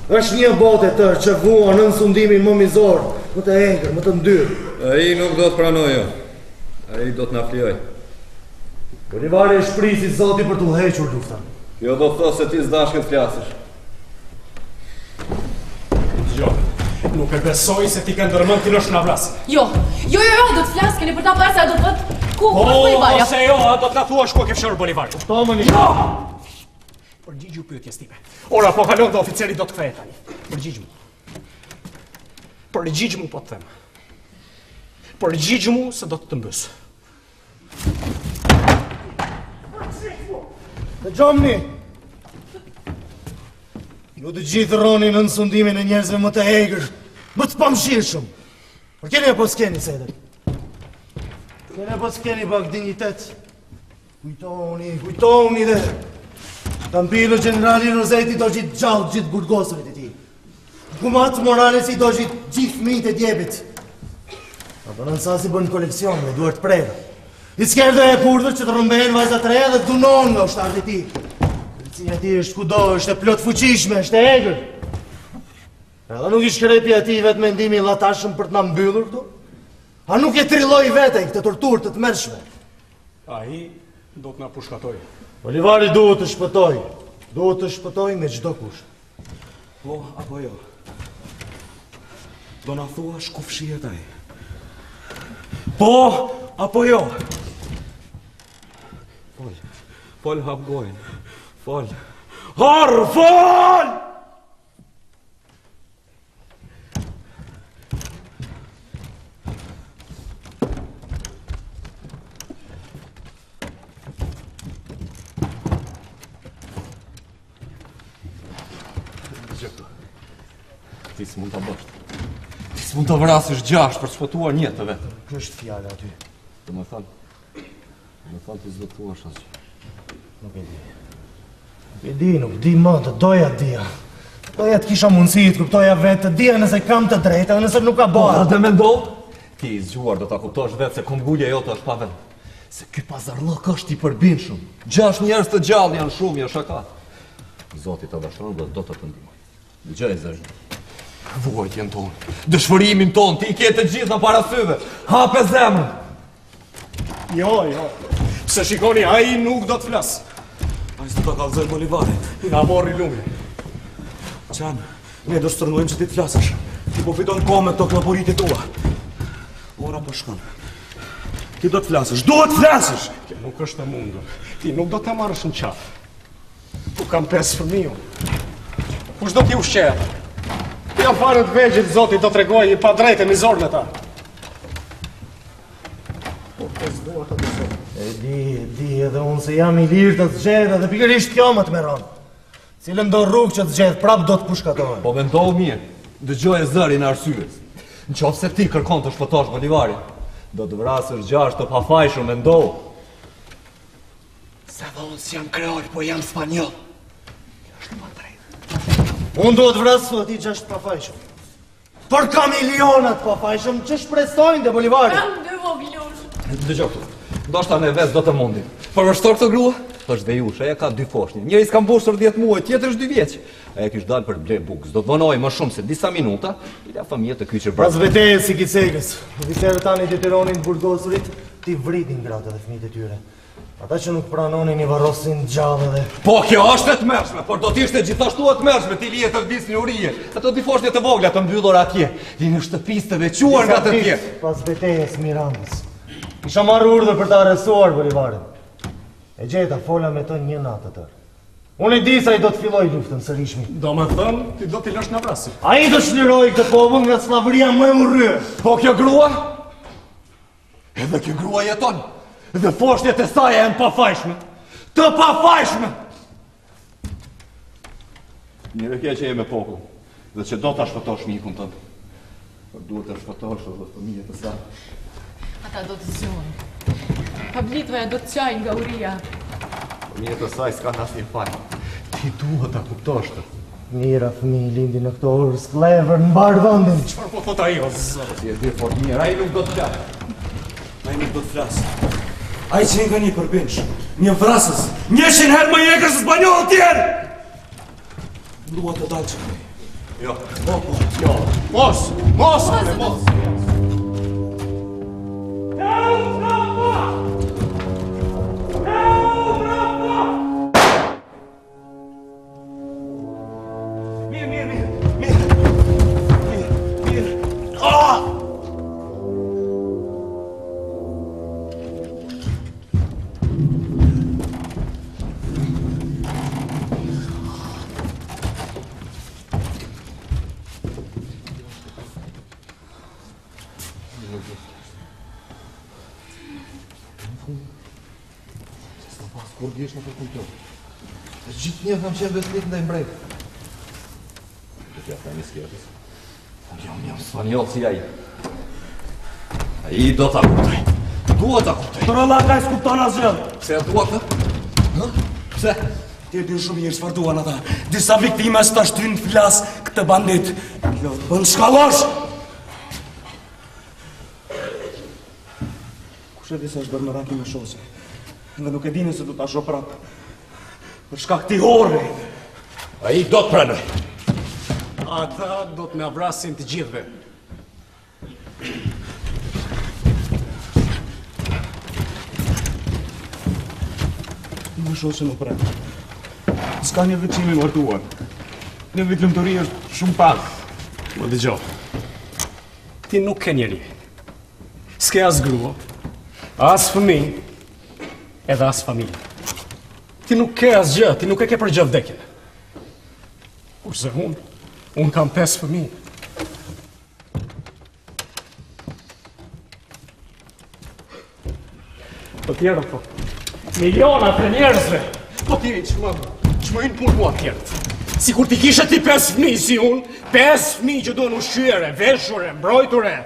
Është një botë e tërë që vua në sundimin më mizor, më të egër, më të ndyrë. Ai nuk do të pranojë. Ai do të na flijoj. Bolivari e shprisi Zoti për t'u hequr lufta. Jo do të thosë se ti s'dashkë të flasësh. Jo, nuk e besoj se ti ke ndërmend ti në vrasje. Jo, do të flas, keni për ta pasur, do të thotë ku është Bolivari. Ose jo, do të na thuash ku ke fshehur Bolivarin. Tomën i Përgjigju pyetjes time. Ora po kalon dhe oficeri do të kthehet tani. Përgjigj mu. Përgjigj mu po të them. Përgjigj mu se do të të mbys. Dhe gjomni! Ju të gjithë roni në nësundimin e njerëzve më të egër, më të pamshirshëm. Por keni apo s'keni seder? Keni apo s'keni pak dignitet? Kujtoni dhe... Tampilo generali Rozeti do gjithë gjallë gjithë burgosërit e ti. Kumat Moralesi do gjithë fëmijët e djebit. Apo në nësasi bën koleksion me duart prerë. I s'kerdhe e purdhër që të rëmbehen vajzat reja dhe të dunon nga ushtarët e ti. Policia e ti është kudo, është e plot fuqishme, është e egër. Edhe nuk i shkrepi ati vetë mendimi latashëm për të na mbyllur këtu? A nuk e trilloj vete i këtë tortur të mërshme? Ai do të na pushkatoj. Bolivari duhet të shpëtoj. Duhet të shpëtoj me çdo kusht. Po, apo jo? Do na thuash ku fshihet ai? Po, apo jo? Fol hap gojën. Fol. Fol! Ti s'mund ta bësh. Ti s'mund ta vrasësh 6 për të shpëtuar një të vetë. Kjo është fjala aty. Domethënë ti s'do të thuash asgjë. Nuk e di. Nuk di më, të doja të dija. Doja të kisha mundësi të kuptoja vetë, të dija nëse kam të drejtë, edhe nëse nuk ka bëra. Dhe mendoj, ti i zgjuar do ta kuptosh vetë se kombulja jote është pa vend. Se ky pazarllok është i përbindshëm. 6 njerëz të gjallë janë shumë, jo shaka. Zoti ta dashron dhe do të të ndihmoj. Dëgjoj zërin. Vuajtjen tonë, dëshpërimin tonë, ti ke të gjitha para syve. Hape zemrën. Jo. Se shikoni, ai nuk do të flas. Ai s'do ta kallzoj Bolivarin. Nga morri lumi. Qan, ne do shtrëngojmë që ti të flasësh. Ti po fiton kohë me këto klopuritë tua. Ora po shkon. Ti do të flasësh, duhet të flasësh! Kjo nuk është e mundur. Ti nuk do të marrësh në qafë. Tu kam 5 fëmijë. Kush do t'i ushqejë? Jam fare të vegjit, Zoti do t'rregoj i pa drejtë mizor me ta. E di edhe unë se jam i lirë të zgjedh edhe pikërisht kjo më të meron. Cilën do rrugë që të zgjedh prap do të pushkatohen. Po mendohu mirë, dëgjoj zërin e arsyes. Nëse ti kërkon të shpëtosh Bolivarin, do të vrasësh 6 të pafajshëm, mendohu. Se dhe unë si jam kreol, po jam spanjol. Kjo është më drejtë. Unë do të vrasë ati 6 të pafajshëm. Për ka milionat pafajshëm që shpresojnë dhe Bolivarin. Kam 2 voglush. Dëgjoj këtu. Ndoshta ne vetë do të mundim. Përvështor këtë grua? Është vejush, aja ka 2 foshnjë. Njëri s'ka mbushur 10 muaj, tjetri është 2 vjeç. Aja kish dalë për ble bukë. Do të vonoj më shumë se disa minuta, i la fëmijët të kyçur Pas veteje si Kicegës. Oficerët tani detyronin burgosurit t'i vritin gratë dhe fëmijët e tyre. Ata që nuk pranonin i varrosin gjallë dhe... Po kjo është e tmerrshme, por do t'ishte gjithashtu e tmerrshme ti lije të vdisni urije. Ato 2 foshnjë të vogla të mbyllur atje, në shtëpisë të veçuar nga të tjerë. Pas vetejes Mirandës. Isha marrë urdhër për ta arrestuar Bolivarin. E gjeta, fola me të një natë të tërë. Unë e di sa i do të filloj luftën sërishmi. Do me thënë, ti do t'i lësh në vrasje. A i do shliroj këtë popull nga slavëria më e urrë. Po kjo grua? Edhe kjo grua jeton. Dhe foshnjët e saj janë pafajshme. Të pafajshme! Njëre kje që je me popull, dhe që do t'a shpëtosh mikun tënë. Por duhet të shpëtosh edhe fëmijët e saj. Ata do të zgjohen. Pablitvaja do të qajnë nga uria. Fëmijët e saj s'ka asnjë faj. Ti duhet ta kuptosh të. Mira fëmijë lindi në këto orë sklever në mbar vendin. Çfarë po thot ai o zot? Si e di fort mirë, ai nuk do të flas. Ai nuk do të flasë. Ai që nga një përbinsh, një vrasës, 100 herë më jekës spanjoll tjerë! Dua të dalë që këj. Jo. Jo, mos! Kur djesh në përkultur. Të gjithë një kam qenë veslit ndaj mbrejtë. Dhe t'ja themi skjetës. Jam spanjoll si ai. Ai do t'a kuptoj. Duhet t'a kuptoj. Trolla ka i s'kupton asgjë. Pse e duhet të? Pse? Ti e di shumë mirë çfarë duan ata. Disa viktime s'ta shtrin flas këtë bandit. Po në shkallosh! Kush e di se është bërë më raki me shoqe? Dhe nuk e dini se du t'a shoh prap. Për shkak këtij horri. Ai do të pranoj. Ata do të na vrasin të gjithëve. Më shoqe nuk pran. S'ka një vit që jemi martuar. Një vit lëmturi është shumë pak. Më dëgjoj. Ti nuk ke njeri. S'ke as grua, as fëmijë, edhe as familje. Ti nuk ke as gjë, ti nuk e ke për gjë vdekjen. Kurse unë kam 5 fëmijë. Po tjera po. Miliona të njerëzve. Po ti çmojnë punë mua tjerët. Sikur ti kishe ti 5 fëmijë si unë, 5 fëmijë që duhen ushqyere, veshure, mbrojture.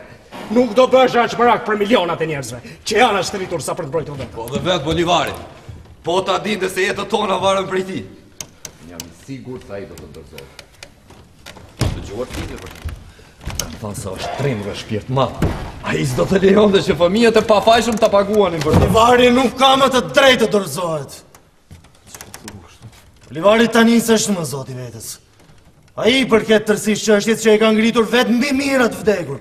Nuk do bësh aq merak për milionat e njerëzve, që janë ashtëritur sa për të mbrojtur vetë. Po dhe vetë Bolivarin. Po ta dinte se jetët tona varen prej ti. Jam i sigurt se ai do të ndërzohet. Dëgjuar ti për. Kam thënë se është trim dhe shpirt madh. Ai s'do të lejonte që fëmijët e pafajshëm ta paguanin për të. Bolivari nuk ka më të drejtë të dorëzohet. Bolivari tani s'është më zoti vetes. Ai përket tërësisht çështjes që e ka ngritur vetë mbi mirat vdekur.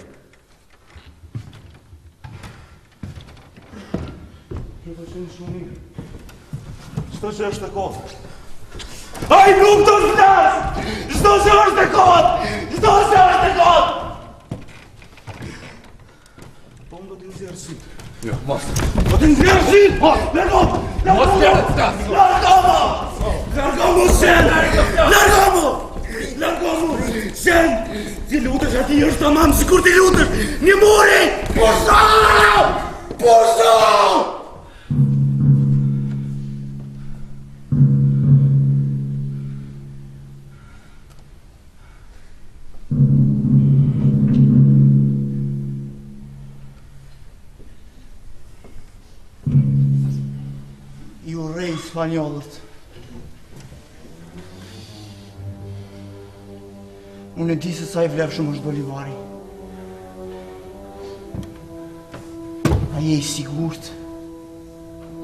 Shto që është e kodë. Ai nuk do të flas! Shto që është e kodë! Shto që është e kodë! Po unë do t'i nëzirë sytë. Jo, mos. Do t'i nëzirë sytë! Largomu! Mos lërë të flas! Largomu! Largomu, Sen! Largomu! Largomu! Sen! Ti lutesh ati është të mamë sikur ti lutesh! Një muri! Pusho! Pusho! Ju rej spanjollët. Unë e di se sa I vlef shumë është Bolivari. A je I sigurt?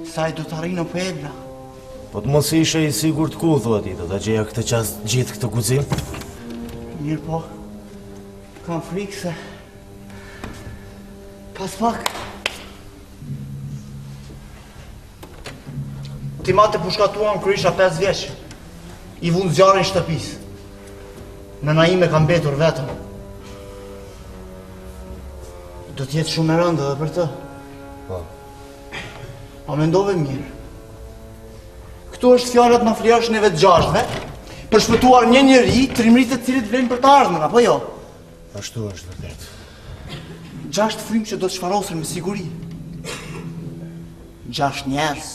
Sa I do të arrinë në Puebla? Po të mos ishe I sigurt ku, thua ti, do të gjeja këtë qas gjithë këtë guxim? Mirë po, kam frikë se... Pas pak... Ti mate pushkatuan kër isha 5 vjeç. I vunë zjarën shtëpis. Nëna ime ka mbetur vetëm. Do t'jetë shumë e rëndë edhe për të. Po. A mendove mirë. Këtu është fjalët në fliarshneve të gjashtëve, për shpëtuar një njeri, trimrit e cilit vlenë për të ardhmen, apo jo? Ashtu është vërtet. 6 frymë që do të shfarosen me siguri. 6 njerëz.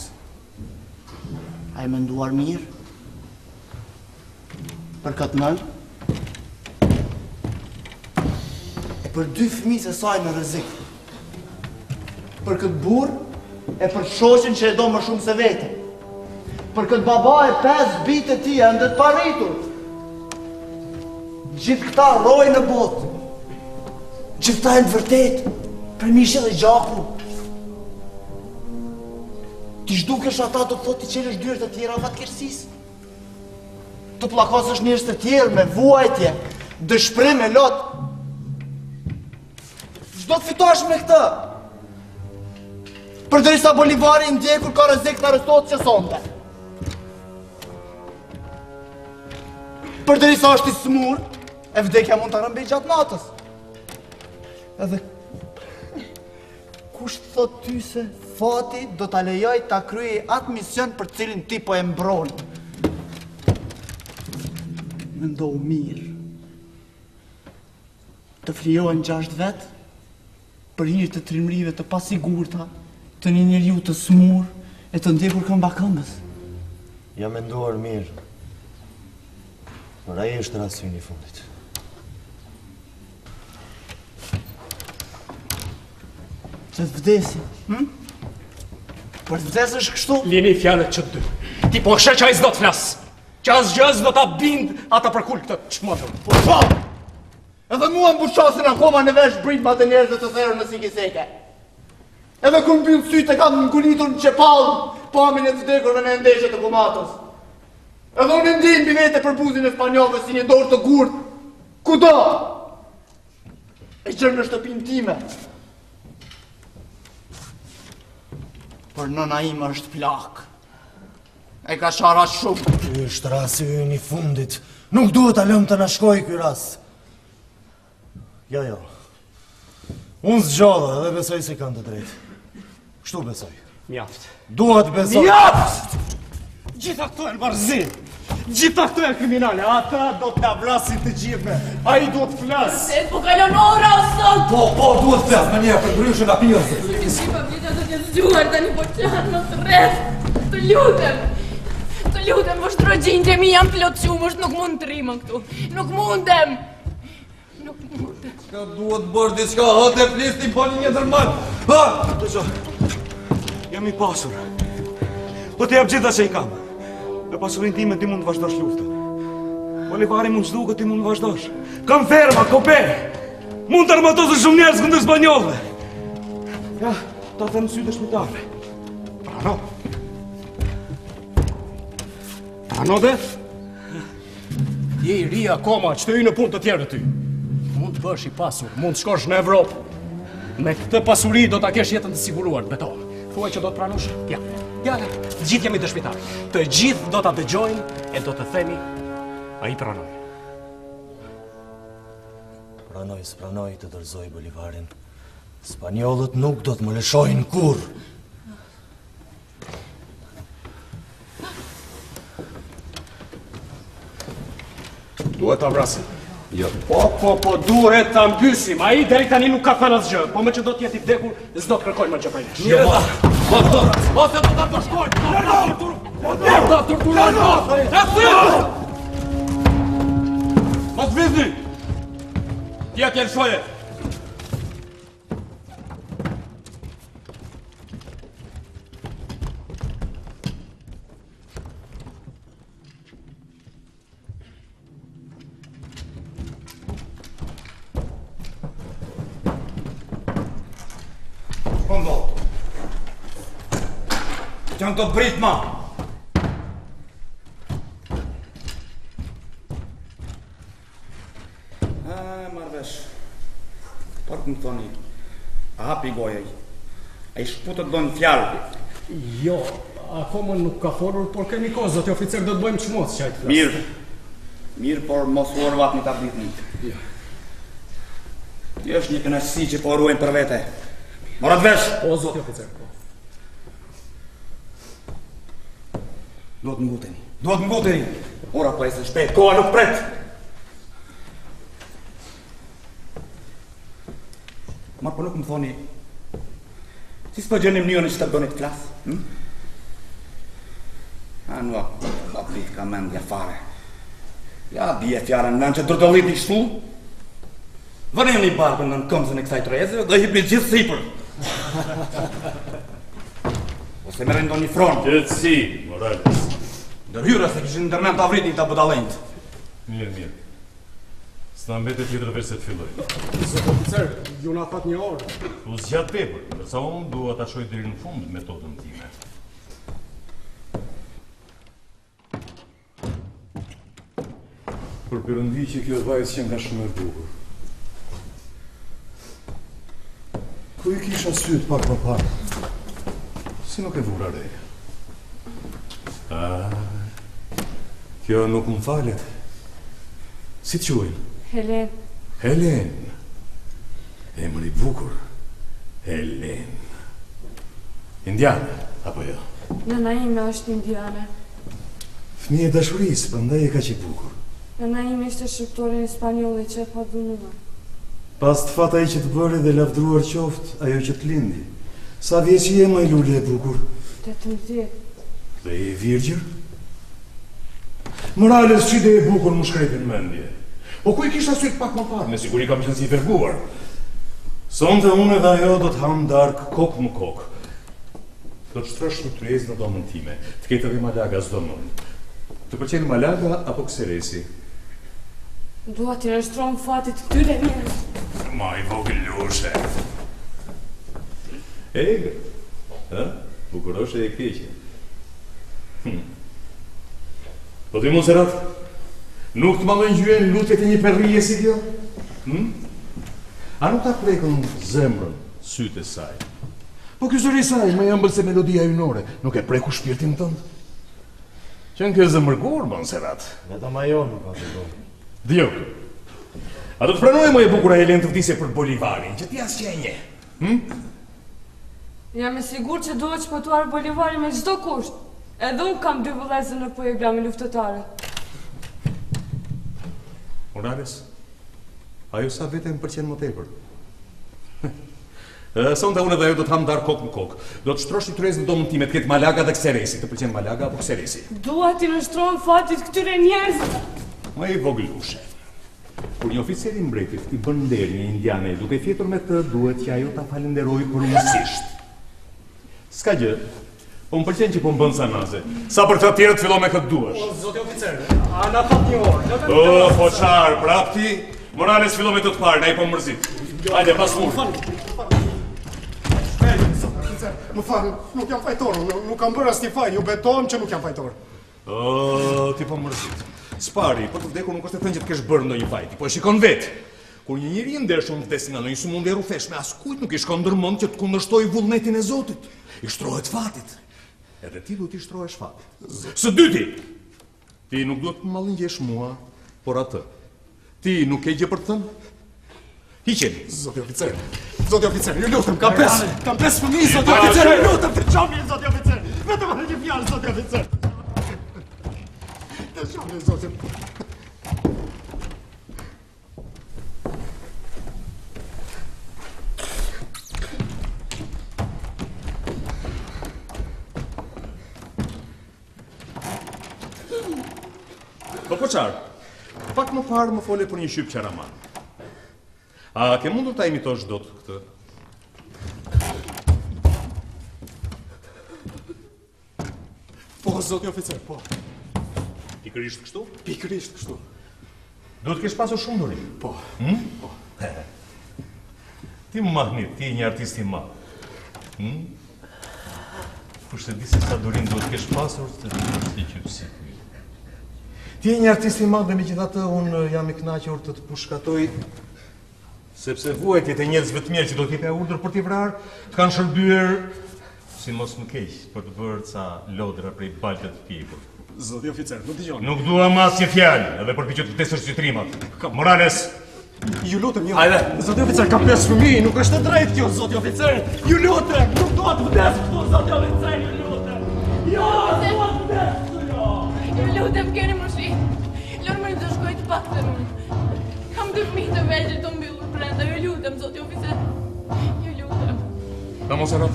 A I menduar mirë? Për këtë nënë? Për 2 fëmijë e saj në rrezik. Për këtë burrë e për shoqen që e do më shumë se vete. Për këtë baba e 5 bitë e tia ndë të paritur. Gjithë këta rojë në botë. Gjithë këta e në vërtet, për mishë dhe gjaku. Ti shdukesh ata do të thot ti qelësh dyrë të tjera fatkeqësisë. Të pllakosësh njerëz të tjerë me vuajtje, dëshpërim me lot. Çdo të fitohesh me këtë. Përderisa Bolivari I ndjekur ka rrezik të arrestohet që sonte. Përderisa është I smur, e vdekja mund të rëmbej gjatë natës. Edhe kush thot ty se fati do ta lejoj ta kryej atë mision për cilin ti po e mbron? Mendohu mirë. Të flijohen 6 vet për hir të trimërive të pasigurta, të një njeriu të smur e të ndjekur këmba këmbës. Ja menduar mirë. Por ai është rasti I fundit. Që të vdesi, Për të vdesësh kështu? Lini fjalët që të dy. Ti po shë që a I s'do të flasë. Që as gjës do ta bind ata për kull këtë çmotër. Po po! Edhe mua më bushasin akoma në vesh brit ma të njerëzve të therën në sikiseke. Edhe kur më mbyllë sytë e kam ngulitur në qepallë, pamin e të vdekurve në ndeshje të komatës. Edhe unë ndin mbi vete për buzin e spanjollëve si një dorë të gurt. Kudo? E qërë në shtëpinë time. Por nëna ime është plak. E ka shara shumë. Ky është rasti I fundit. Nuk duhet ta lëm të na shkojë ky rast. Jo. Unë zgjodha dhe besoj se kanë të drejtë. Kështu besoj. Mjaft. Dua të besoj. Mjaft! Gjitha këto janë barzim. Gjitha këto janë kriminale. Ata do t'na vrasin të gjithme. Ai duhet të flasë. Se po kalon ora sot. Po, duhet të flas, më njëherë për ndryshën nga pjose. Si pa vita do t'jetë zgjuar tani po qanë më të rreth. Të lutem, më shtro gjindje mi jam plotëqumë, nuk mund të rrimën këtu. Nuk mundem. Ka duhet bësh diçka, hëtë e flisni po një ndërmën. Ha! Dëgjo, jam I pasur. Do të jap gjitha që I kam. Me pasurin time ti mund të vazhdosh luftën. Bolivari mund të zhduket, ti mund të vazhdosh. Kam ferma, kope. Mund të armatosësh shumë njerëz kundër spanjollëve. Ja, ta them sy të shpitarëve. Prano dhe? Je I ri akoma, që të I në punë të tjerë ty. Mund të bësh I pasur, mund të shkosh në Evropë. Me këtë pasuri do ta kesh jetën të siguruar, beto. Thuaj që do të pranosh? Ja. Të gjithë jemi dëshmitar. Të gjithë do ta dëgjojnë e do të themi ai pranoi. Pranoj, s'pranoj të dorëzoj Bolivarin. Spanjollët nuk do të më lëshojnë kurrë. Duhet ta vrasim. Jo. Po, duhet ta mbysim. Ai deri tani nuk ka thënë asgjë. Po me që do të jetë i vdekur, s'do të kërkojmë më gjë prej nesh. Ose do ta bashkojmë. Do ta torturojmë. Mos vizni. Ti atje shoje. Janë të brit ma. Marvesh. Parë më thoni, a hapi gojej. A I shputët do në fjallë. Jo, akoma nuk ka folur, por kemi kohë, zoti oficer, do të bëjmë çmos që ai të flasë. Mirë, por mos u orvat një ta ditë një. Jo. Ti është një kënaqësi që po ruajnë për vete. Morat vesh! O, zoti oficer, po. Duhet më nguteni. Ora po e se shpejt, koha nuk pret. Ma po nuk më thoni, si s'po gjeni mënyrën që të bënit klasë? Nua, pa prit ka mendja fare. Ja, bie fjarën në që dërdollit I shtu. Vënim një barkën në këmzën e kësaj trezëve dhe hipi gjithë sipër. Ose merren do një front. Qetësi, Morales. Ndërhyra se kishin ndërmend të avritin të budallënjt. Mirë. S'na mbetet tjetër veç se të filloj. Zoti oficer, ju na pat një orë. U zgjat tepër, ndërsa unë dua ta shoj deri në fund metodën time. Për përëndi që kjo vajzë që nga shumë e bukur. Ku I kisha sytë pak më parë? Si nuk e vura re? Kjo nuk më falet. Si të quajnë? Helen. Emri bukur. Helen. Indiane, apo jo? Nëna ime është indiane. Fëmijë e dashurisë, prandaj e ka që bukur. Nëna ime ishte shqiptore në spanjolle që e pa dhunuar. Pas të fat ai që të bëri dhe lavdruar qoftë ajo që të lindi. Sa vjeç je më lule e bukur? 18. Dhe je virgjër? Morales, që ide e bukur më shkretin mendje. Po ku I kisha syt pak më parë, me siguri kam qenë si verbuar. Sonte unë dhe ajo do të ham darkë kokë më kokë. Do të shtrosh një tryezë në domën time, të ketë edhe Malaga s'do mënë. Të pëlqen Malaga apo Kseresi? Dua t'i nështron fatit këtyre njerëz. Ma I vogëlushe. Ege, bukuroshe e keqe. Po ti mos e ratë? Nuk të mallojnë gjyen lutjet e një perrije si kjo? A nuk ta prekën zemrën, sytë e saj? Po ky zëri saj më ëmbël se melodia hynore, nuk e preku shpirtin tënd? Qenë ke zëmërgur, Monserrat? Vetëm ajo nuk ka të bërë. Diok. A do të pranoj më e bukur Helen të vdisje për Bolivarin, që ti as që e nje? Jam e sigur që duhet shpëtuar Bolivarin me çdo kusht. Edhe unë kam 2 vëllezër në programi luftëtare. Morales, ajo sa vete më pëlqen më tepër. Sonte unë dhe ajo do të ham darë kokë në kokë. Do të shtrosh një tryezë në domën time, të ketë Malaga dhe Kseresi. Të pëlqen Malaga apo Kseresi? Dua t'i nështron fatit këtyre njerëzve. Ma I vogëlushe. Kur një oficer I mbretit I bën nder një indiane duke fjetur me të, duhet që ajo ta falenderojë përmësisht. S'ka gjë. Po më pëlqen që po më bën sa naze. Sa për të tjerët fillo me këtë duash. Zoti oficer, a na pat një orë. Po çar, prap ti. Morales fillo me të parë, na I po mërzit. Hajde pas mur. Më falë, nuk jam fajtor, nuk kam bërë asnjë faj, ju betohem që nuk jam fajtor. Ti po mërzit. Spari, për të vdekur nuk është e thënë që të kesh bërë ndonjë faj, ti po e shikon vetë. Kur një njeri i ndershëm vdes nga ndonjë sëmundje rrufeshme, askujt nuk i shkon ndërmend që të kundërshtojë vullnetin e Zotit. I shtrohet fatit. Edhe ti duhet i shtrohesh fatit. Së dyti, ti nuk duhet të mallëngjesh mua, por atë. Ti nuk ke gjë për të thënë? Hiqeni. Zoti oficer, ju lutem, kam 5 fëmijë, zoti oficer, ju lutem, të çomi, zoti oficer. Vetëm një fjalë, zoti oficer. Të çomi, zoti. Po Koçar, pak më parë më fole për një shqyp qaraman. A ke mundur ta imitosh dot këtë? Po, zoti oficer, po. Pikërisht kështu? Pikërisht kështu. Duhet të kesh pasur shumë durim. Po. Po. Ti më mahnit, ti një artist i madh. Kurse di se sa durim duhet të kesh pasur të të qypsi. Ti je një artist i madh dhe megjithatë unë jam i kënaqur të të pushkatoj sepse vuajtjet e njerëzve të mirë që do t'i jepja urdhër për t'i vrarë, të kanë shërbyer si mos më keq për të bërë ca lodra prej baltë të pjekur. Zoti oficer, nuk dëgjoni. Nuk duam asnjë fjalë, edhe për piqet të vdesësh citrimat. Morales, ju lutem, jo. Hajde. Zoti oficer, kam 5 fëmijë, nuk është e drejtë kjo, zoti oficer. Ju lutem, nuk dua të vdes këtu, zoti oficer, ju lutem. Jo, dua të vdes këtu, jo. Ju lutem, keni mëshirë. Lërë më të shkoj të paktën unë. Kam 2 fëmijë të vegjël të mbyllur brenda. Ju lutem, zoti oficer. Ju lutem. Ta mos harro.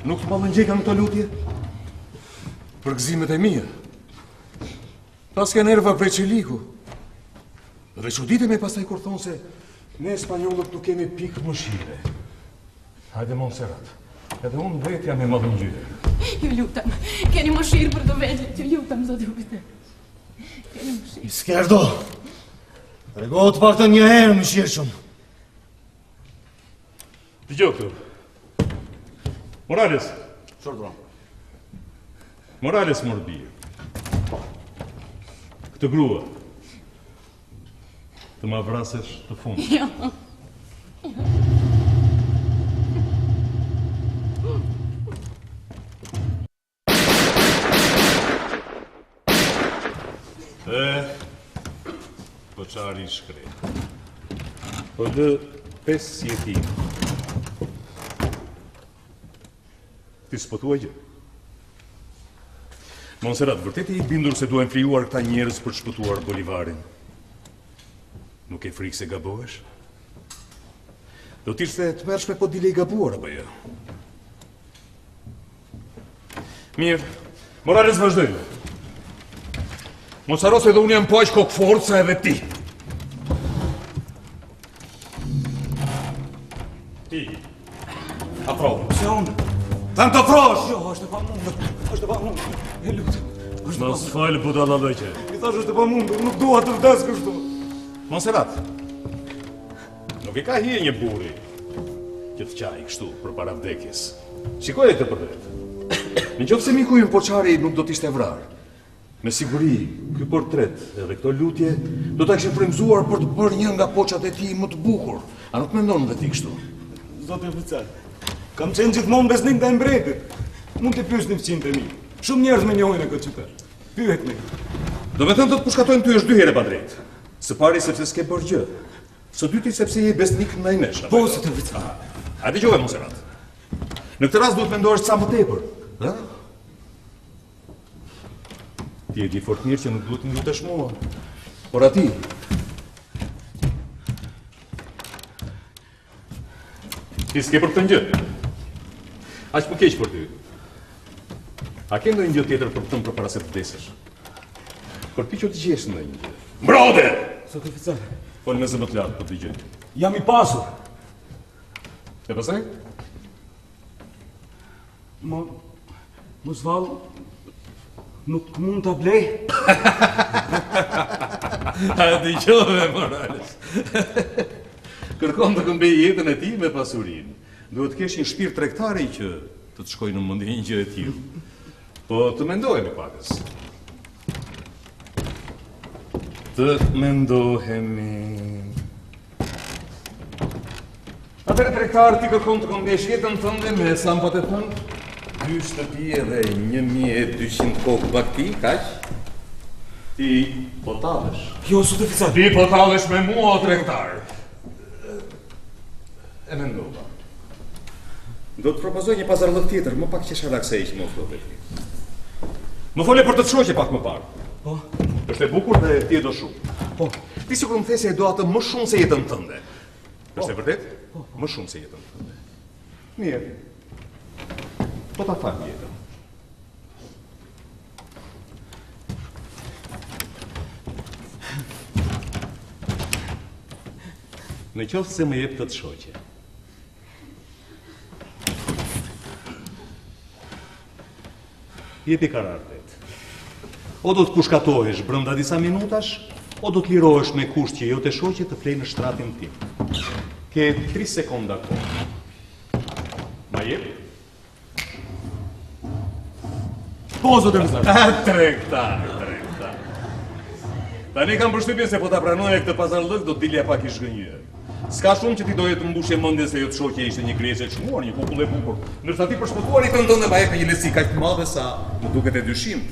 Nuk të mallëngjej kanë këto lutje? Për gëzimet e mia. Pas ke nerva prej qeliku. Dhe çuditemi pastaj kur thonë se ne spanjollët nuk kemi pikë mëshire. Hajde Monserrat. Edhe unë vetë jam e mallëngjyer. Ju lutem, keni mëshirë për të vegjël. Ju lutem, zoti oficer. Keni mëshirë. Izquierdo, tregohu të paktën një herë, mëshirshëm. Dëgjoj këtu. Morales. Çfarë? Morales mor bie. Këtë grua të ma vrasesh të fundit. Jo. Koçari i shkret. Po dhe 5 si e ti. Ti s'po thua gjë. Monserrat, vërtet e i bindur se duhen frijuar këta njerëz për të shpëtuar Bolivarin? Nuk e frikë se gabohesh? Do t'ishte të mërshme po dile i gabuar, apo jo? Mirë, Morales vazhdojnë. Mos harro se edhe unë jam po aq kokë forca edhe ti. Ti. Afro. Se unë. Tam të afrosh! Jo, është e pamundur. Është e pamundur. E lutem. Mos fal budallavëqe. Mi thash është e pamundur, nuk dua të vdes kështu. Monserrat. Nuk e ka hije një burri që të qaj kështu përpara vdekjes. Shikoj këtë për vetë. Nëse miku im Poçari nuk do të ishte vrarë, me siguri, ky portret edhe këto lutje do ta kishin frymzuar për të bërë një nga poçat e tij më të bukur. A nuk mendon dhe ti kështu? Zoti oficer, kam qenë gjithmonë besnik ndaj mbretit. Mund të pyesni fëmijët e mi. Shumë njerëz më njohin në këtë qytet. Pyetni. Do me thënë të pushkatojnë ty është 2 herë pa drejtë. Së pari sepse s'ke bërë gjë. Së dyti sepse je besnik ndaj nesh. Po, zoti oficer. A dëgjoj Monserrat. Në këtë rast duhet mendohesh sa më tepër, ë? Ti e di fort mirë që nuk duhet të lutesh mua. Por ati. Ti s'ke për këtë gjë. Aq më keq për ty. A ke ndonjë gjë tjetër për të thënë përpara se të vdesësh? Përpiqu të gjesh ndonjë gjë. Mbrode! Zoti oficer, Fol me zëmë të lartë për të dëgjoj. jam i pasur. E pastaj? Mos vall, nuk mund ta blej. A dëgjove Morales. Kërkon të këmbej jetën e tij me pasurinë. Duhet të kesh një shpirt tregtari që të të shkojë në mendje një gjë e tillë. Po të mendojmë pakës. Të mendohemi. Atëre tregtar ti kërkon të këndesh jetën tënde me sa më të thënë 2 shtëpi edhe 1200 kokë bakti, kaq? Ti po tallesh. Jo, sottoficient. Ti po tallesh me mua o tregtar. E mendova. Do të propozoj një pazarllëk tjetër, më pak qesharak se iq më ofrove ti. Më fole për të të shoqe pak më parë. Po? Është e bukur dhe ti e do shumë. Po? Ti sikur më the se e do atë më shumë se jetën tënde. Është e vërtet? Po. Më shumë se jetën tënde. Mirë. Po ta fal jetën. Në qoftë se më jep të të shoqe. Jepi karar vet. O do të kushkatohesh brenda disa minutash, o do të lirohesh me kusht që jo të shoqe të flej në shtratin tim. Ke 3 sekonda kohë. Ma jep? Po, zotë vizar. Tregtar. Tani kam përshtypjen se po ta pranoje këtë pazarllëk do të dilja pak i zhgënjur. S'ka shumë që ti doje të mbushje mendjen se jo të shoqja ishte një krijesë e çmuar, një popull e bukur. Ndërsa ti për shpëtuarit të ndonë ma jep një lesi kaq të madhe sa më duket e dyshim.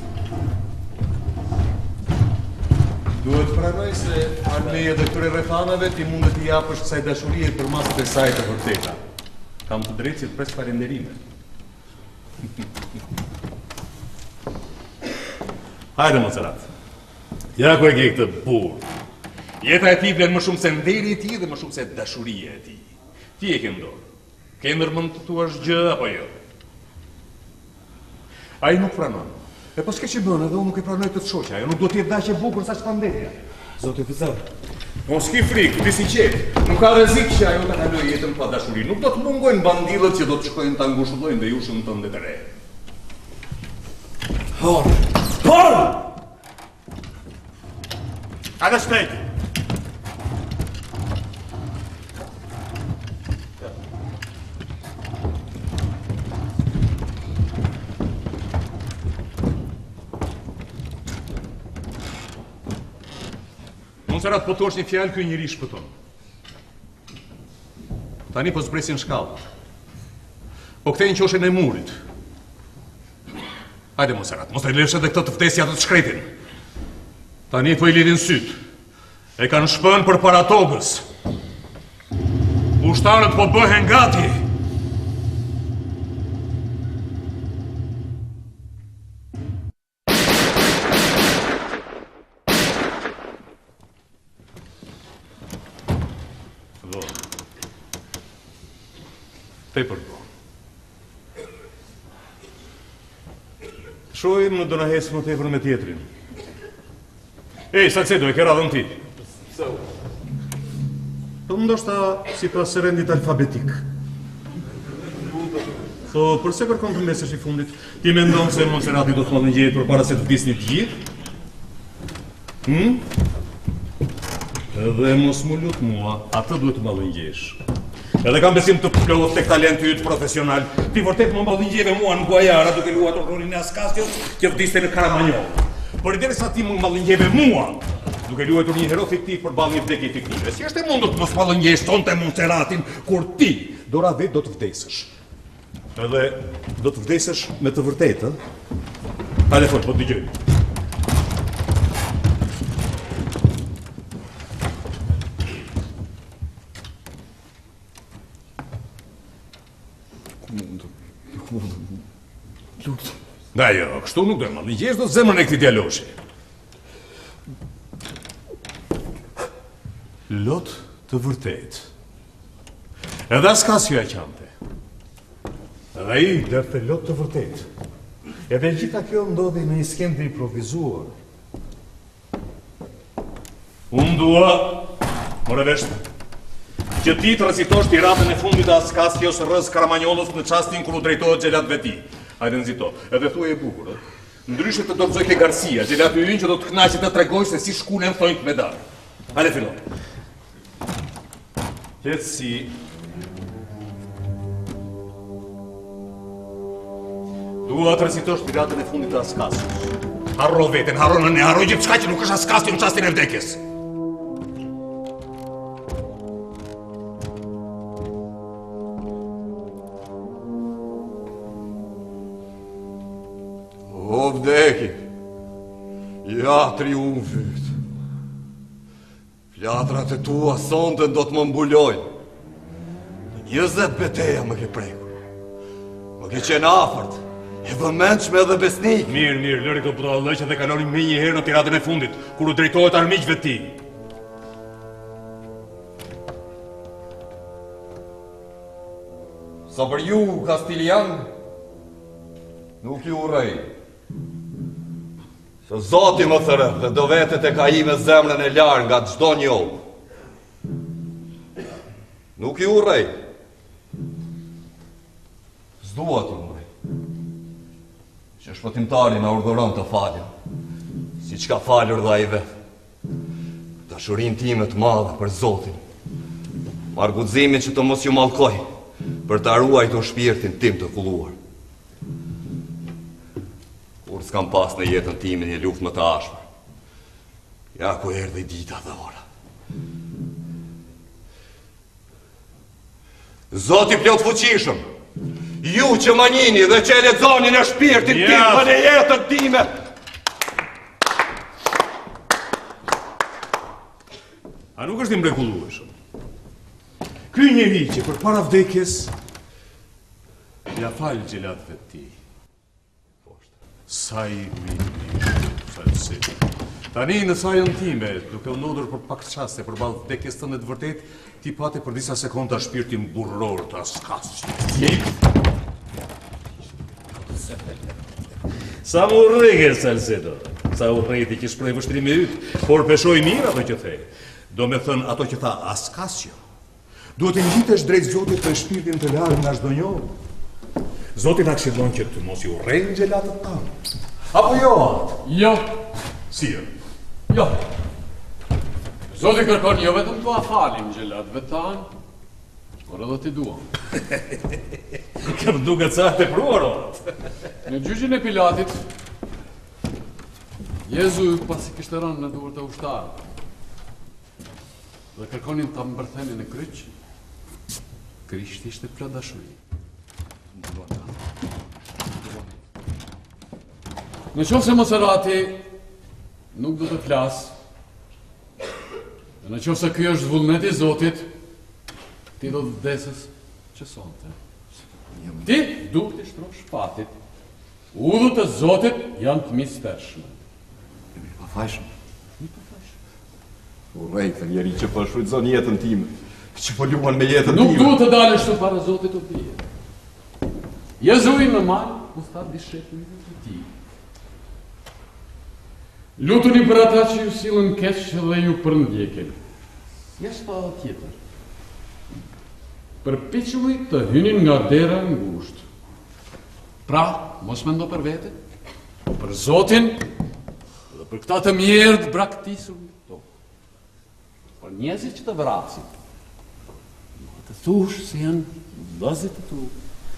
Duhet pranoj se armeja dhe këtyre rrethanave ti mund të japësh kësaj dashurie për masat e saj të vërteta. Kam të drejtë që të pres falënderime. Hajde Mocerat. Ja ku e ke këtë burr. Jeta e ti vlen më shumë se nderi i ti dhe më shumë se dashuria e ti. Ti e ke në dorë. Ke ndërmend të thuash gjë apo jo? Ai nuk pranon. E po s'ke që bënë edhe unë nuk e pranoj të të shoqja. Ajo nuk do t'jetë dashje bukur sa ç'pandetja. Zotë oficer. Mos ki frikë, ti si qetë. Nuk ka rrezik që ajo ta kalojë jetën pa dashuri. Nuk do të mungojnë bandillët që do të shkojnë ta ngushëllojnë dhe jushën tënde të re. Por! Aga shpejt! Monserrat, po thosh një fjalë, ky njeri shpëton. Tani po zbresin shkallët. Po kthejnë qoshën e murit. Hajde Monserrat, mos e lësh edhe këtë të vdesja të shkretin. Tani po i lidhin syt. E kanë shpën për para tokës. Ushtarët po bëhen gati. Tepër po. Shojmë në do na hesë më tepër me tjetrin. Ej, Salcedo, e ke radhën ti? Po ndoshta si pas rendit alfabetik. Po, përse kërkon të mbesesh i fundit? Ti mendon se Monserrati do të mallëngjehet përpara se të vdisni të gjithë? Edhe mos më lut mua, atë duhet të mallëngjesh. Edhe kam besim të plot tek talenti yt profesional. Ti vërtet më mallëngjeve mua në Guajara duke luajtur rolin e Askasios që vdiste në Karamanjov. Por derisa ti më mallëngjeve mua duke luajtur një hero fiktiv përballë një vdekje fiktive. Si është e mundur të mos mallëngjesh tonte Monserratin kur ti dora vet do të vdesësh? Edhe do të vdesësh me të vërtetë, ë? Hajde fort, po dëgjoj. Nga jo, kështu nuk do e mallëngjesh, do të zemrën e këtij djaloshi. Lot të vërtet. Edhe Askasio e qante. Edhe ai dërte lot të vërtet. Edhe gjitha kjo ndodhi në një skemë improvizuar. Unë dua, more vesh, që ti të rrecitosh tiratën e fundit të Askasios rreth Karamanjollos në çastin kur u drejtohet xhelatëve ti. Hajde nxito, edhe thuaj e bukur, ë? Ndryshe të dorëzoj ke Garcia, xhelati ynë që do të kënaqet të tregoj se si shkulen thonjt me dar. Hajde fillon. Qetësi. Dua të rrecitosh tiratën e fundit të Askasios. Harro veten, harro nëne, harro gjithçka që nuk është askas në çastin e vdekjes. O vdekje, ja triumfit. Flatrat e tua sonte do të më mbulojnë. 20 beteja më ke prekur. Më ke qenë afërt, e vëmendshme edhe besnik. Mirë, lëri këto puta lëqe dhe kaloni me një herë në tiratën e fundit, kur u drejtohet armiqve të tij. Sa për ju, Kastilian, nuk ju urrej. Se Zoti më thërë dhe do vetet e ka i me zemrën e larë nga çdo njohë. Nuk ju urrej. S'dua t'ju urrej. Që shpëtimtari na urdhëron të falim, si që ka falur dhe ai vetë. Dashurin time të madhe për Zotin. Marr guximin që të mos ju mallkoj, për të ruajtur shpirtin tim të kulluar. Kur s'kam pas në jetën time një luftë më të ashpër. Ja ku erdhi dita dhe ora. Zoti plot fuqishëm, ju që më njini dhe që e lexoni në shpirtin tim dhe në jetën time. A nuk është i mrekullueshëm? Ky njeri që përpara vdekjes ja fal xhelatëve të tij. Sa i mirë, tani në sajën time, duke u ndodhur për pak qaste përballë vdekjes tënde të vërtet, ti pate për disa sekonda shpirtin burror të askas. Sa më urrege, Salcedo, sa urrejti që shprej vështrimi yt, por peshoj mirë ato që the. Do me thënë ato që tha Askasio. Duhet të ngjitesh drejt Zotit për shpirtin të larë nga çdo njohë. Zoti na këshillon që të mos i urrejnë xhelatët tanë. Apo jo? Jo. Si jo? Jo. Zoti kërkon jo vetëm t'ua falim xhelatëve tanë, por edhe t'i duam. Kam duket sa të pruar. Në gjyqin e Pilatit, Jezu pasi kishte rënë në duart e ushtarëve dhe kërkonin ta mbërthenin në kryq, Krishti ishte plot dashuri. Në qoftë se Maserati nuk do të flas, dhe në qoftë se ky është vullneti i Zotit, ti do të vdesësh që sonte. Ti duhet të shtrosh fatit. Udhët e Zotit janë të mistershme. Jemi pafajshëm. Urrej këtë njeri që po shfrytëzon jetën time, që po luan me jetën time. Nuk duhet të dalësh të para Zotit të bie. Jezui në mal, u tha dishepujve të tij. Lutuni për ata që ju sillen keq dhe ju përndjekin. Jashtë tjetër. Përpiquni të hynin nga dera e ngushtë. Pra, mos mendo për vete, për Zotin dhe për këta të mjerë braktisur në tokë. Për njerëzit që të vrasin. Të thush se janë vëllezër të tu.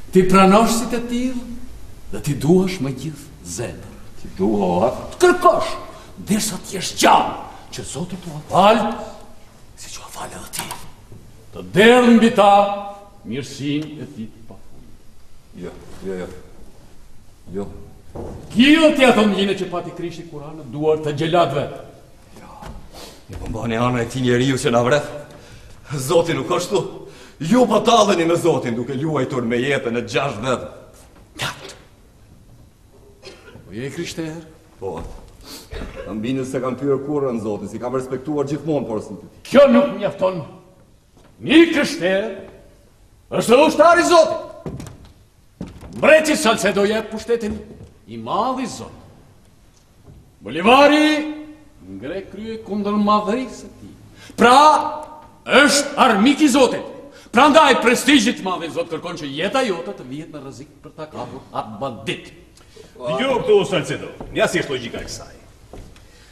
Ti pranosh si të tillë dhe ti duash me gjithë zemër. Ti dua të kërkosh derisa të jesh gjallë, që Zoti t'ua fal, siç ua fal edhe ti. Të derë mbi ta mirësinë e tij të pafundme. Jo. Kjo ti ato mjine që pati Krishti kur në duart të xhelatëve. Një pëmbani anë e ti njeriu që na vreth. Zoti nuk është tu. Ju po talleni me Zotin duke luajtur me jetën e 6 vetë. Po je krishterë? Po. Kam bindë se kam pyrë kurrën Zotin, si kam respektuar gjithmonë porosinë e tij. Kjo nuk mjafton. Një krishterë është edhe ushtari i Zotit. Mbreti Salcedo jep pushtetin i madh i Zotit. Bolivari ngre krye kundër madhërisë së tij. Pra, është armik i Zotit. Prandaj prestigjit madh i Zotit kërkon që jeta jote të vihet në rrezik për ta kapur atë bandit. Jo këtu Salcedo, ja si është logjika e kësaj.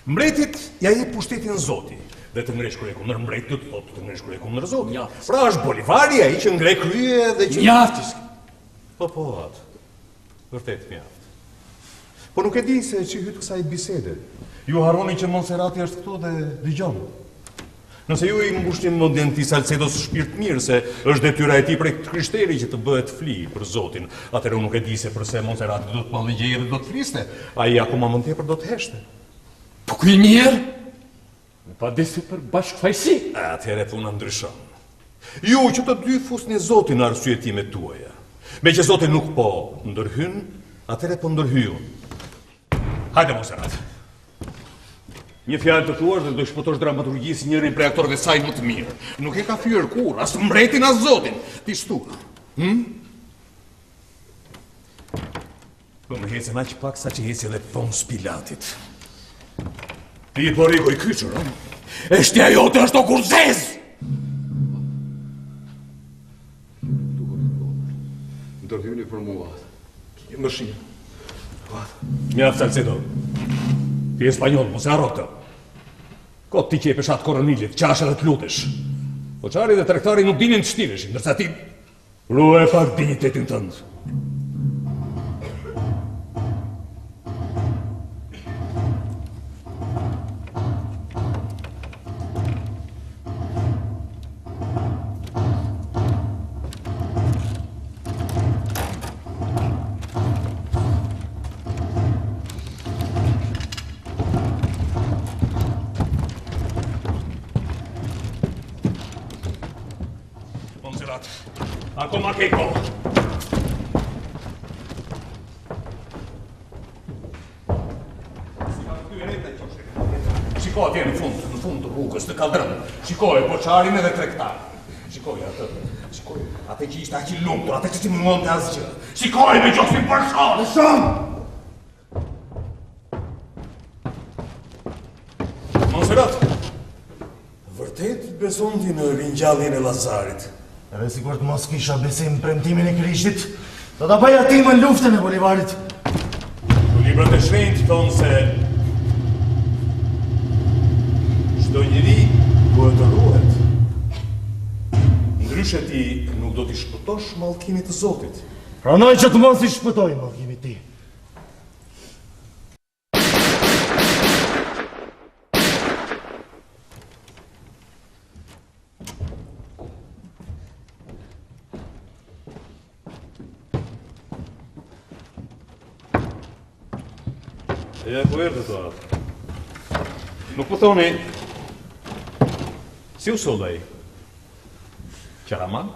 Mbretit ja jep pushtetin Zotit. Dhe të ngresh krye kundër mbretit, thotë të ngresh krye kundër Zotit. Pra është Bolivari ai që ngre krye dhe që mjaftë. Po, atë. Vërtet mjaft. Po nuk e di se që hytë kësaj bisede. Ju harroni që Monserrati është këtu dhe dëgjon. Nëse ju i ngushtin mendjen ti Salcedos shpirt mirë se është detyra e tij prej krishteri që të bëhet fli për Zotin, atëherë unë nuk e di se përse Monserrati do të palligjeje dhe do të fliste. Ai akoma më tepër do të heshte. Po ku i mirë? Me pa disi për bashkëfajsi. Atëherë puna ndryshon. Ju që të dy fusni Zotin në arsyetimet tuaja. Me që Zoti nuk po ndërhyn, atëherë po ndërhyjun. Hajde Monserrat. Një fjalë të thuar dhe do shpëtosh dramaturgjisë njërin prej aktorëve saj më të mirë. Nuk e ka fyer kur, as mbretin as Zotin. Ti shtua. Po më hecën aq pak sa që heci edhe Pons Pilatit. Ti po rikoj kyçur, ëh? Eshtja jote është o kurzez! Ndërhyni për mua. Kjo më shimë. Mjaft Salcedo. Ti e spanjoll, mos e harro këtë. Kot ti që e peshat koronilit, qash edhe të lutesh. Po qari dhe tregtari nuk dinin të shtireshin, ndërsa ti ruaj pak dignitetin tënd. Akoma ke kohë. Shiko atje në fund të rrugës të kaldrën. Shikoj boçarin edhe tregtarin. Shikoj atë. Shikoj atë që ishte aq i lumtur, atë që ti mundonte asgjë. Shikoj me gjoksin përshon. Monserrat. Vërtet beson ti në ringjalljen e Lazarit? Edhe sikur të mos kisha besim në premtimin e Krishtit, do ta bëja timën luftën e Bolivarit. Librat e shenjtë thonë se çdo njeri duhet të ruhet. Ndryshe ti nuk do t'i shpëtosh mallkimit të Zotit. Pranoj që të mos i shpëtoj mallkimit ti. Ja, ku erdhe të atë? Nuk po thoni, si u sollej? Qaraman?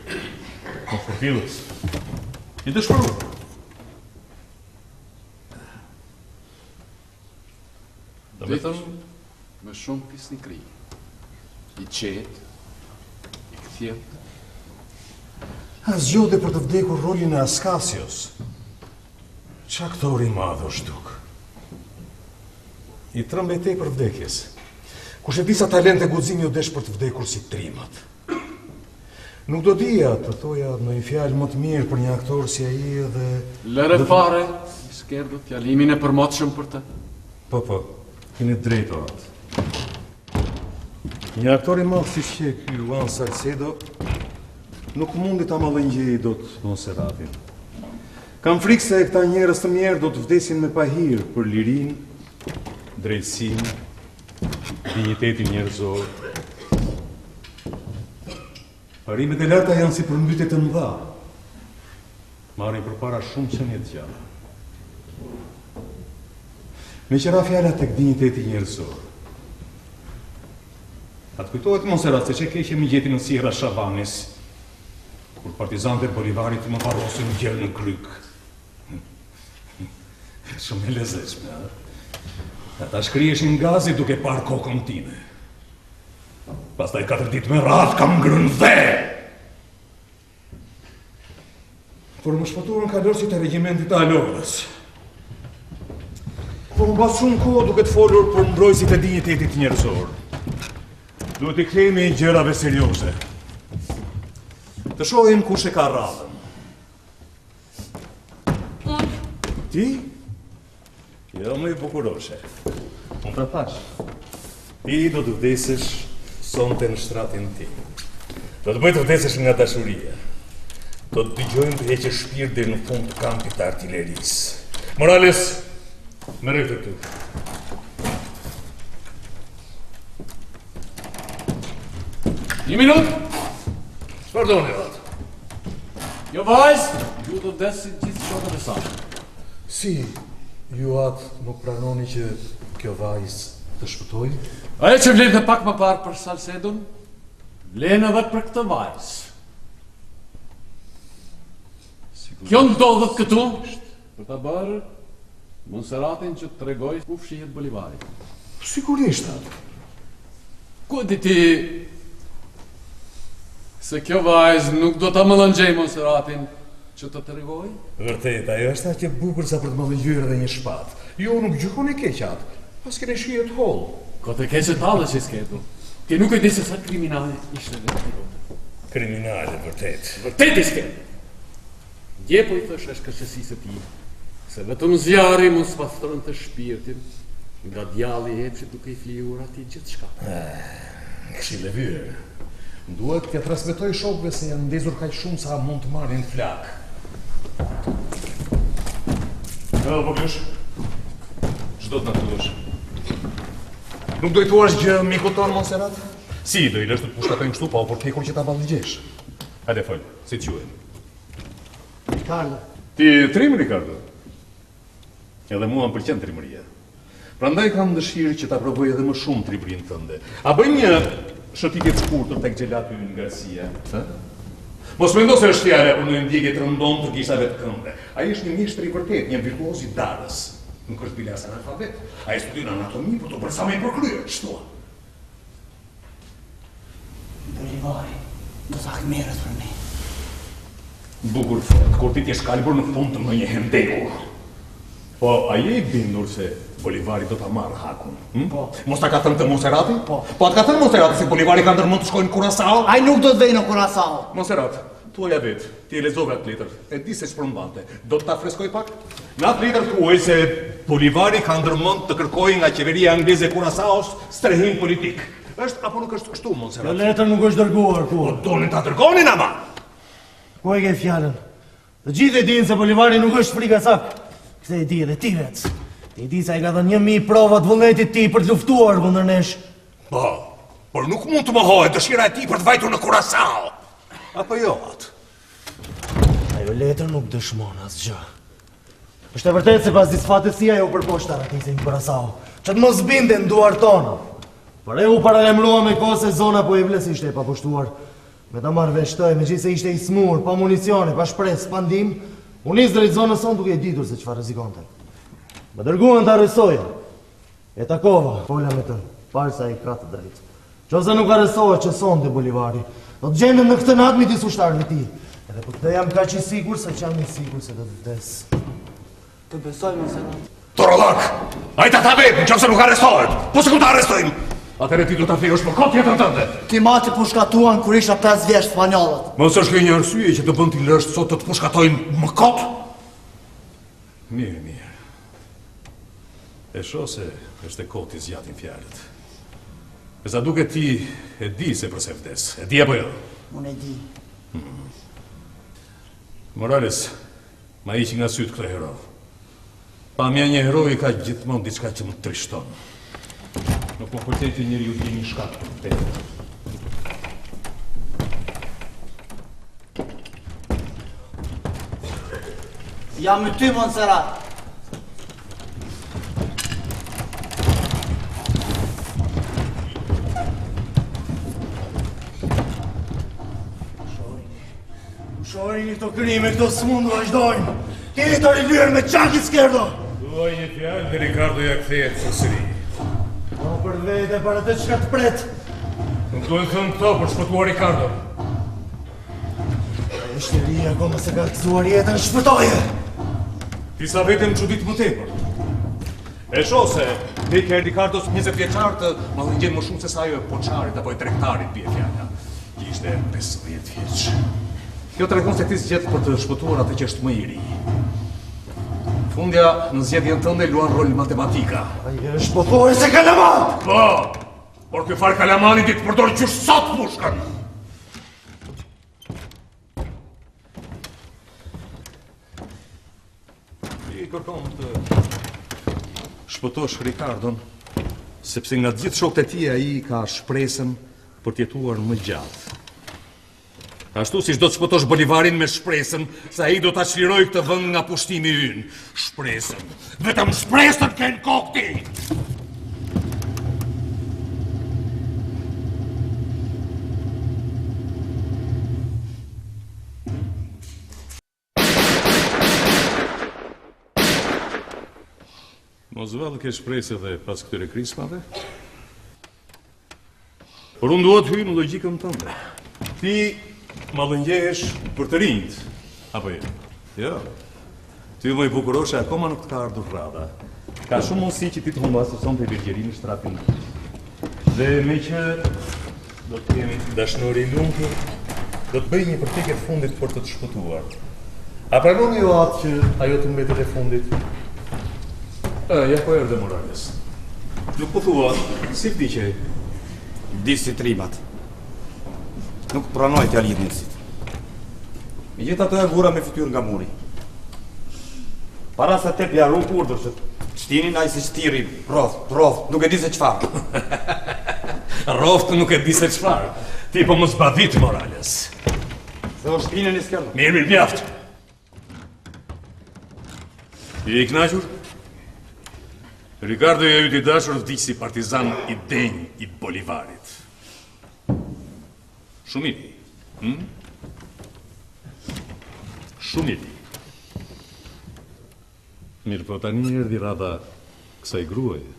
Në fortilës? I dëshpëru? Do me thënë? Me shumë pisnikri. I qetë, i këthjetë. Zgjodhe për të vdekur rolin e Askasios. Qa aktori madh është duk? I trembetej për vdekjes. Kush e di sa talente guximi u desh për të vdekur si trimat. Nuk do dija të thoja në një fjalë më të mirë për një aktor si ai edhe... Lere fare, Skerdë, fjalimin e përmotshëm për të. Po, keni drejtë atë. Një aktor i madh si që ky Juan Salcedo nuk mundi ta mallëngjej dot Monserratin. Kam frikë se këta njerëz të mirë do të vdesin me pahir për lirin, drejtësinë, dinjitetin njerëzor. Parimet e larta janë si përmbytje të mëdha. Marrin përpara shumë qenie të gjalla. Me qëra fjala tek dinjiteti njerëzor. Atë kujtohet Monserrat se që keqe më gjeti në sierra Shavanis, kur partizanët e Bolivarit më varrosin gjell në kryk. Shumë e lezetshme, a? Ata shkrieshin gazi duke parë kokën time. Pastaj 4 ditë me radhë kam ngrënë dhe! Por më shpëtuan kalorësit e regjimentit të Alorës. Por më pas shumë kohë duke të folur për mbrojtësit e dinjitetit njerëzor. Duhet i kthehemi gjërave serioze. Të shohim kush e ka radhën. Ti? Jo, më i bukuroshe. Unë të thash. Ti do të vdesësh sonte në shtratin tim. Do të bëj të vdesësh nga dashuria. Do të dëgjojmë të heqë shpirt deri në fund të kampit të artillerisë. Morales, merre këtë këtu. Një minutë? Pardoni, atë. Jo vajzë, ju do desit gjithë shokët e sa. Si, ju atë nuk pranoni që kjo vajzë të shpëtoj? Ajo që vlen dhe pak më parë për Salcedon, vlen edhe për këtë vajzë. Kjo ndodhët këtu, për ta bërë Monseratin që të tregoj ku fshihet Bolivari. Sigurisht atë. Ku di ti se kjo vajzë nuk do ta mëllëngjej Monseratin që të tregoj? Vërtet, ajo është aq e bukur sa për të mëllëngjyer edhe një shpatë. Ju nuk gjykoni keq atë, pas keni shihet holl. Ko të keqe tallë që s'ketu. Ti nuk e di se sa kriminale ishte dhe të Kriminale, vërtet. Vërtet i s'ketu. Dje po i thësh është kërcësisë ti, se vetëm zjarri mos pastron të shpirtin, nga djalli i epshit duke i fliur atij gjithçka. Këshill e vyrë. Duhet t'ja transmetoj shokëve se janë ndezur kaq shumë sa mund të marrin flak. Po kësh. Çdo të na thuash. Nuk do i thuash gjë mikut ton Monserrat? Si, do i lësh të pushtatojnë kështu pa u përkekur që ta ballëngjesh. Hajde fol, si quhen? Ricardo. Ti trim, Ricardo? Edhe mua më pëlqen trimëria. Prandaj kam dëshirë që ta provoj edhe më shumë trimërinë tënde. A bëj një shëtitje të shkurtër tek xhelati ynë Garcia, ha? Mos mendo se është fjalë për një ndjekje të rëndom të gishave të këmbëve. Ai është një mjeshtër i vërtet, një virtuoz i darës. Nuk është bilas analfabet. Ai studion anatomi për të bërë sa më i përkryer, çto? Bolivari, do të akmerët për me. Bukur fort, kur ti t'je shkalbur në fund të më një hendekur. Po, a je i bindur se Bolivari do ta marrë hakun? Po. Mos ta ka thënë të Monserrati? Po. Po atë ka thënë Monserrati se Bolivari ka ndërmend të shkojnë në Curaçao? Ai nuk do të vejë në Curaçao. Monserrat, thuaja vet, ti e lexove atë letër, e di se ç'përmbante. Do të ta freskoj pak? Në atë letër thuaj se Bolivari ka ndërmend të kërkojë nga qeveria angleze e Curaçaos strehim politik. Është apo nuk është kështu, Monserrat? Kjo letër nuk është dërguar kur. Po donin ta dërgonin ama. Ku e ke fjalën? Të gjithë e dinë se Bolivari nuk është frikacak. Këtë e di edhe ti vetë. Ti di se ai ka dhënë 1000 prova të vullnetit ti për të luftuar kundër nesh. Po, por nuk mund të mohohet dëshira e tij për të vajtur në Curaçao. Apo jo atë? Ajo letër nuk dëshmon asgjë. Është e vërtetë se pas disfatësia ajo përposhta ratisin në Curaçao, që të mos binden duar tona. Por e u paralemrua me kohë se zona po e vles ishte e papushtuar. Me ta marrë veshtoj, me gjithë se ishte i smur, pa municione, pa shpresë, pa ndim, unë nisë drejt zonës sonë duke e ditur se çfarë rrezikonte. Më dërguan të arrestoja. E takova, fola me të, parë sa i ka të drejtë. Qose nuk arrestohet që sonte Bolivari, do të gjenden në këtë natë midis ushtarëve ti. Edhe për këtë jam kaq i sigur se që jam i sigur se do të vdes. Të besoj më se në. Torolak! Ajta ta vetë, nëse nuk arrestohet! Po se ku ta arrestojmë? Atëherë ti do ta thirrësh për kot jetën tënde. Ti mati pushkatuan kur isha 5 vjeç spanjollët. Mos është kjo një arsye që të bën ti lësh sot të pushkatojnë më kot? Mirë. E shoh se është e koti zjatin fjalët. E sa duket ti e di se përse vdes. E di apo jo? Unë e di. Morales, ma iqi nga sytë këtë hero. Pamja një heroi ka gjithmonë diçka që më trishton. Nuk më pëlqejti njëri ju t'jeni shkak për të. Jam me ty, Monserrat. Shorini këto krime, këto s'mund vazhdojnë. Keni të rilyrë me qaki s'kerdo. Duaj një fjalë dhe Ricardo ja kthehet sësëri. Po për vete, për atë çka të pret. Nuk duhen thënë këto për shpëtuar Ricardo. E shtëria akoma se ka gëzuar jetën, shpëtoje. Ti sa vetëm çudit më tepër. E shoh se vdekja e Ricardos 20 vjeçar të mallëngjen më shumë se sa ajo e poçarit apo e tregtarit bie fjala. Ishte 15 vjeç. Kjo tregon se ti zgjedh për të shpëtuar atë që është më i ri. Fundja në zgjedhjen tënde luan rol matematika. Ai është pothuaj se kalaman! Po, por ky far kalamani ti të përdor qysh sot pushkën. Ti kërkom të shpëtosh Ricardon, sepse nga gjithë shokët e tij ai ka shpresën për të jetuar më gjatë. Ashtu si do të shpëtosh Bolivarin me shpresën se ai do ta çlirojë këtë vend nga pushtimi ynë. Shpresën. Vetëm shpresën ke në kokë ti. Mos vallë ke shpresë edhe pas këtyre krismave? Por unë duhet hyj në logjikën tënde. Ti mallëngjehesh për të rinjt, apo jo? Jo. Ty më i bukuroshe akoma nuk të ka ardhur rradha. Ka shumë mundësi që ti të humbasësh sonte Virgjerinë në shtratin. Dhe me që do të kemi dashnori lumtur, do të bëj një përpjekje të fundit për të të shpëtuar. A pranon ju atë që ajo të mbetet e fundit? Ja po erdhe Morales. Nuk po thua, si vdiqej? Disi trimat. Nuk pranoj t'ja lidh njësit. Me gjithë ato e vura me fytyrë nga muri. Para se te pja rrug urdhër që shtinin ai si shtiri, roft, nuk e di se çfarë. Roft nuk e di se çfarë. Ti po mos badit Morales. Se o shpinën i skërdo. Mirë, mjaft. I kënaqur? Ricardo i yt i dashur vdiq si partizan i denj i Bolivarit. Shumë i di. Shumë i di. Mirë, po tani erdhi rradha kësaj gruaje.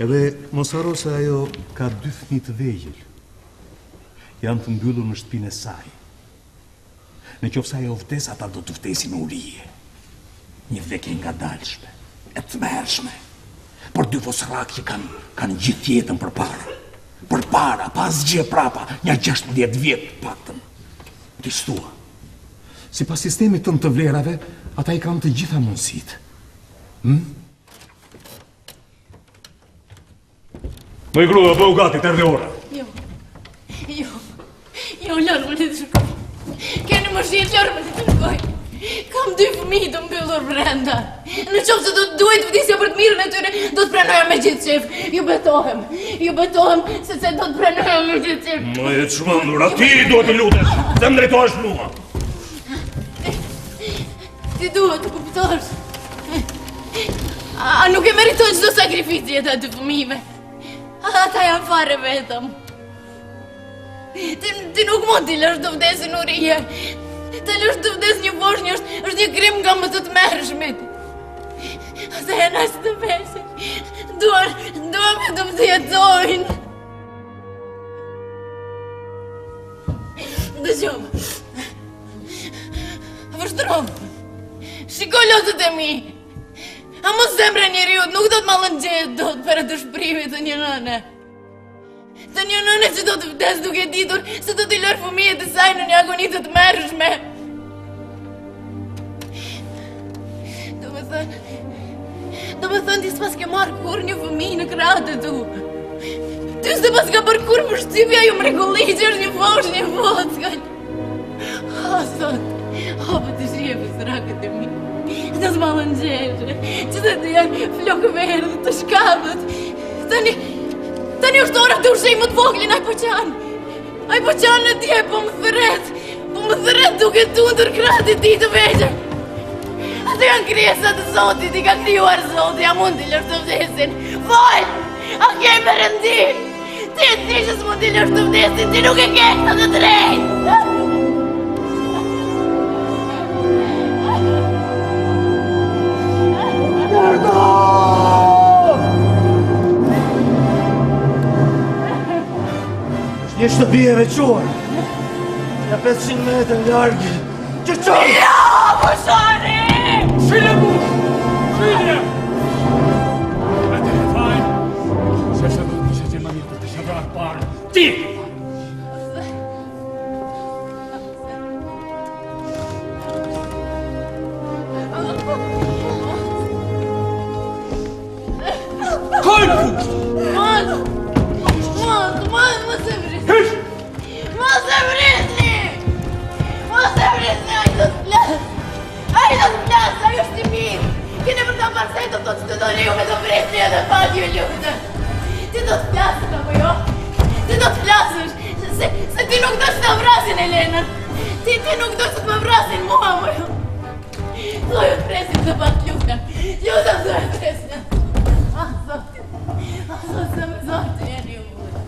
Edhe mos harro se ajo ka 2 fëmijë të vegjël. Janë të mbyllur në shtëpinë e saj. Në qoftë se ajo vdes, ata do të vdesin me urije. Një vdekje ngadalshme, e tmerrshme. Por 2 vosrak që kanë gjithë jetën përpara. Përpara, pas gjë prapa, një 16 vjet paktën. Ti stua. Sipas sistemit tënd të vlerave, ata i kanë të gjitha mundësitë. Më i grua, bëu gati, të erdhi ora. Jo, lërë më të shkoj. Keni më shqit, lërë më të shkoj. Kam 2 fëmijë të mbyllur brenda. Në qoftë se do të duhet vdisja për të mirën e tyre, do të pranoja me gjithë qef. Ju betohem, se do të pranoja me gjithë qef. Më e çmendur, ti duhet të lutesh, se më drejtohesh mua. Ti duhet të kuptosh. A nuk e meriton çdo sakrificë jeta e 2 fëmijëve. Ata janë fare vetëm. Ti nuk mund t'i lësh të vdesin urije. Të lësh të vdes një voshnjë është një krim nga më të tmerrshmit. Ata janë as të vesin. Duam me të jetojnë. Dëgjom. Vështrom. Shiko lotët e mi. A mos zemra njeriut nuk do të mallëngjehet dot për të shprimit të një nëne. Të një nëne që do të vdes duke ditur se do t'i lërë fëmijët e saj në një agoni të tmerrshme. Do me thënë ti s'pas ke marrë kur një fëmijë në krahët e tu. Ty s'pas ka bërë kur përshtypja ju mrekulli që është një fosh, një vockël. O, sot, për të shije fësrakët e mi. Të s'mallëngjeshe, që të janë flokë verdhë, të shkabët. Tani është ora të ushej më të voglin, aj po qanë në tje, po më thëret duke tundur krahët e ti të vegjër. Ato janë krijesat të Zotit, i ka krijuar Zoti, a mund t'i lësh të vdesin? Fol! A ke me rëndim? Ti e ti që s'mund t'i lësh të vdesin, ti nuk e ke këtë të drejtë! Një shtëpi e veçuar. Nga 500 metrë largë. Që qoj! Jo, Bushani! Shile mu! Shile! E të fajnë, se do të nishe që më mirë për të shëvrar parë. Ti! Ai do të plas, ai do riu me të presni edhe pat ju lutem. Ti do të flasësh apo jo? Ti do të flasësh, se ti nuk do që të vrasin Elena. Ti nuk do që të më vrasin mua apo jo? Do ju të presin të pat lutem. Lutem do ju të presin. Ah, Zoti. Se me Zoti jeni ju burë.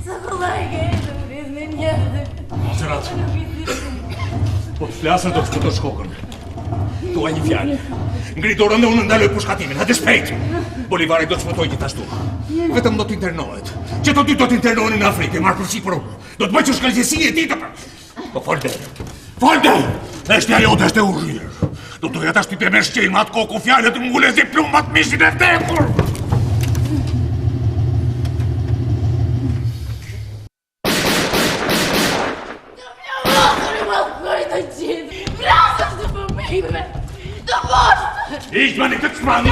Sa kollaj ke e të prisni njerëzë. Monserrat, po të flasër do të shkutosh kokën. Tua një fjallë. Ngrit dorën dhe unë ndaloj pushkatimin, hajde shpejt. Bolivari do të shpëtoj gjithashtu. Vetëm do të internohet. Që të dy do të internohen në Afrikë, marrë përsi për unë. Do të bëj që shkallgjesi e ti të për... Po falde. Falde! Eshtja jote është e urrirë. Do të doja ta shtypje me shqelë atë koku fjallët ngule si plumat mishin e vdekur. Iść ma këtë shmani!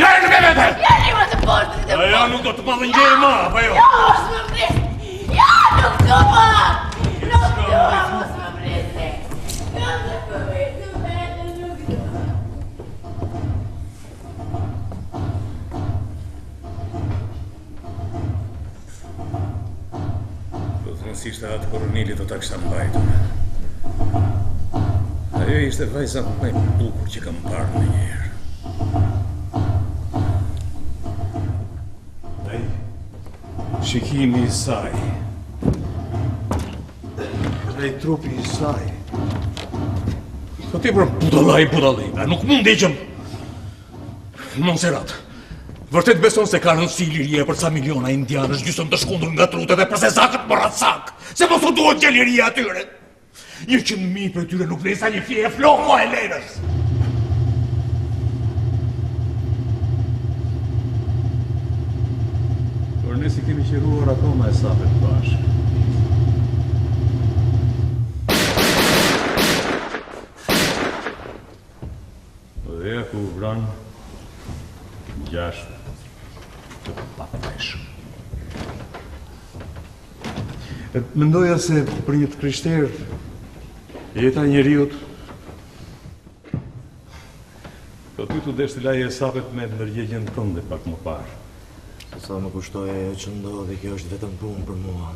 Ja e nuk e vete! Ja një të poshtë të A ja nuk do të madhe njëri ma, apo jo? Ja, mos më prisni! Ja, nuk do ma! Nuk do ma, mos më prisni! Ja, nuk do vete, nuk do ma! Do të nësishtë atë koronili do të kësha mbajtur. Ajo ishte vajza më e bukur që kam parë në njerë. Ai, shikimi I saj. Ai trupi I saj. Të ti për budalaj, nuk mund e qëm... Monserrat, vërtet beson se ka rëndësi liria për ca miliona indianësh gjysëm të shkundur nga trutet e përse zakët më ratë sak, se mos u duhet që liria atyre. 100.000 për tyre nuk lesa një fje e floko e Lenës. Por ne si kemi qiruar akoma e sapet bashkë. Dhe ja ku vran 6 të papajshëm. Mendoja se për një të krishterë, jeta e njeriut, do ty të desh të laje e sapet me ndërgjegjen tënde pak më parë. Sa më kushtoj ajo që ndodhi, kjo është vetëm punë për mua.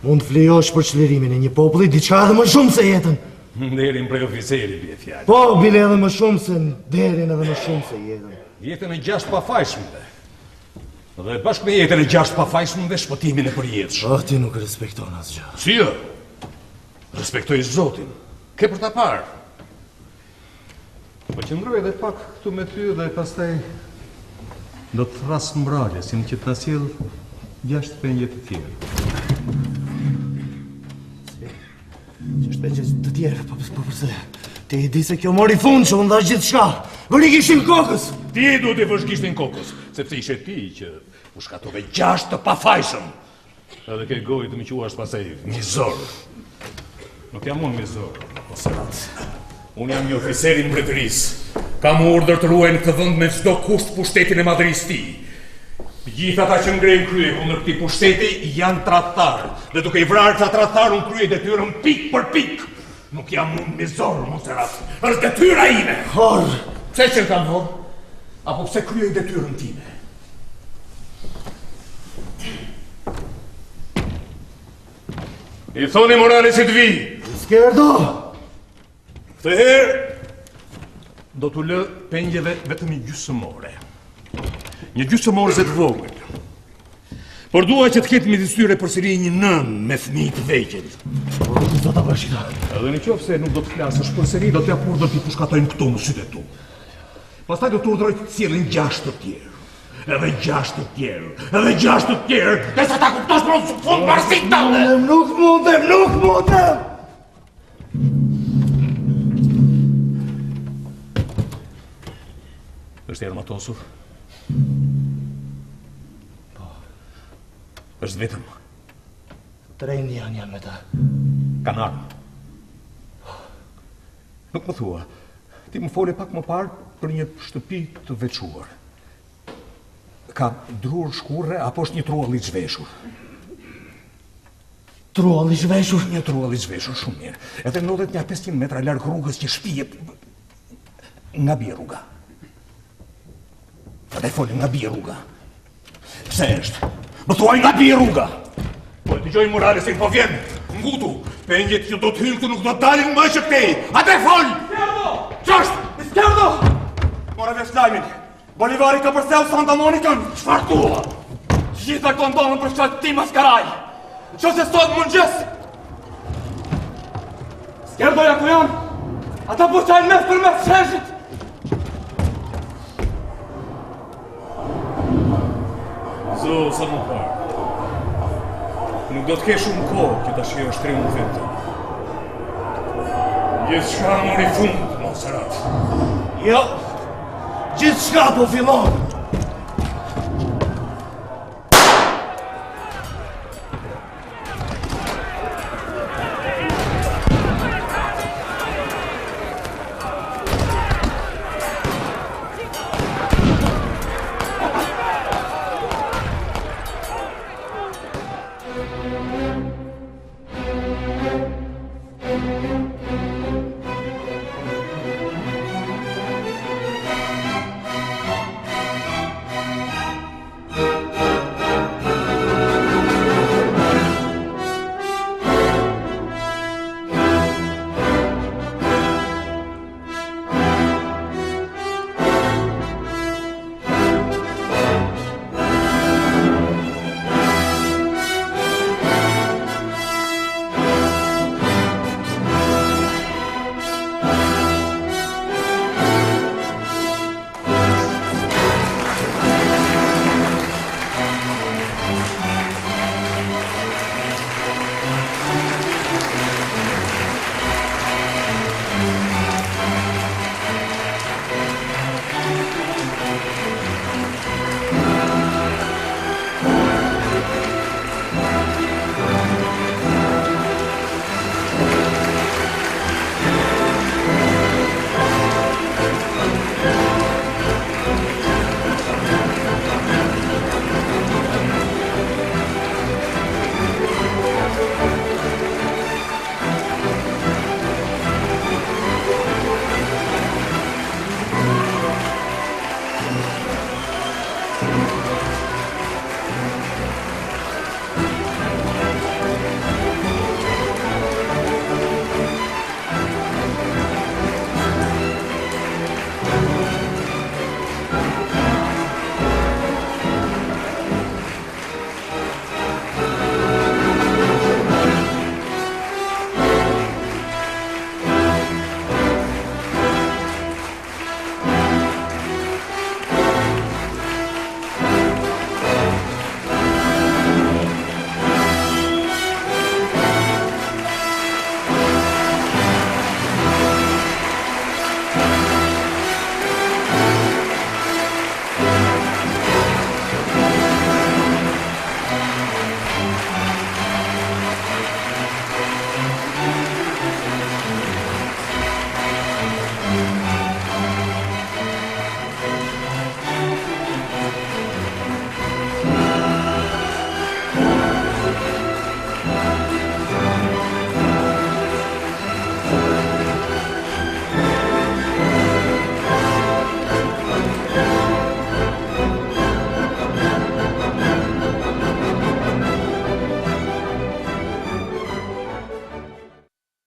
Mund të flijosh për çlirimin e një populli, diçka edhe më shumë se jetën. Nderin prej oficeri bie fjalë. Po, bile edhe më shumë se nderin edhe më shumë se jetën. Jetën e 6 pafajshmëve. Dhe bashkë me jetën e 6 pafajshmëve shpëtimin e përjetësh. Oh, ti nuk respekton asgjë. Si jo? Respektoj Zotin. Ke për ta parë. Po qëndroj edhe pak këtu me ty dhe pastaj do të thras mbraljesin që të na sjell 6 pengje të tjerë. Që është pengje të tjerë, po përse? Ti I di se kjo mori fund që më ndash gjithçka. Vëri kishin kokës. Ti duhet të vësh gishtin kokës, sepse ishe ti që u shkatove 6 të pafajshëm. Edhe ke gojë të më quash pasaj mizor. Nuk jam unë mizor. Monserrat, unë jam një oficer I mbretërisë. Kam urdhër të ruaj në këtë vend me çdo kusht pushtetin e madhërisë ti. Gjithë ata që ngrejnë krye kundër këtij pushteti janë tradhtar, dhe duke I vrarë këta tradhtar unë kryej detyrën pik për pik. Nuk jam unë mizor, Monserrat. Është detyra ime. Hor. Pse që kam hor? Apo pse kryej detyrën time? I thoni Moralesit vi. Skerdo. Këtë herë do t'u lë pengjeve vetëm një gjysmore. Një gjysmorëse të vogël. Por dua që të ketë midis tyre përsëri një nën me fëmijë të vegjël. Do ta bësh këtë. Edhe nëse nuk do të flasësh përsëri, do t'ja urdhër ti pushkatojnë këtu në sytë tu. Pastaj do të urdhëroj të sjellin 6 të tjerë. Edhe 6 të tjerë. Edhe 6 të tjerë. Derisa ta kuptosh për fund marrësit tënde. Nuk mundem. Është erë matosur? Po. Është vetëm. 3 janë me ta. Kanë armë. Nuk më thua, ti më fole pak më parë për një shtëpi të veçuar. Ka drur shkurre apo është një truall I zhveshur? Truall I zhveshur? Një truall I zhveshur, shumë mirë. Edhe ndodhet një 500 metra larg rrugës që shpije nga bie rruga. A te folim nga bie rruga. Pse është? Më thuaj nga bie rruga. Po e dëgjoj Moralesin, po vjen. Ngutu, penjet që do të hynë këtu nuk do të dalin më që këtej. A te fol! Qështë? Izquierdo! Morales lajmin. Bolivari ka përseu Santa Monicën. Çfarë thua? Gjitha kondonën për shkak ti maskaraj. Nëse sot mëngjes. Izquierdo ja ku janë? Ata po çajnë mes për mes sheshit. Zo, sa më parë. Nuk do të ke shumë kohë që ta shijosh triumfin tënd. Gjithçka mori fund, Monserrat. Jo, gjithçka po fillon.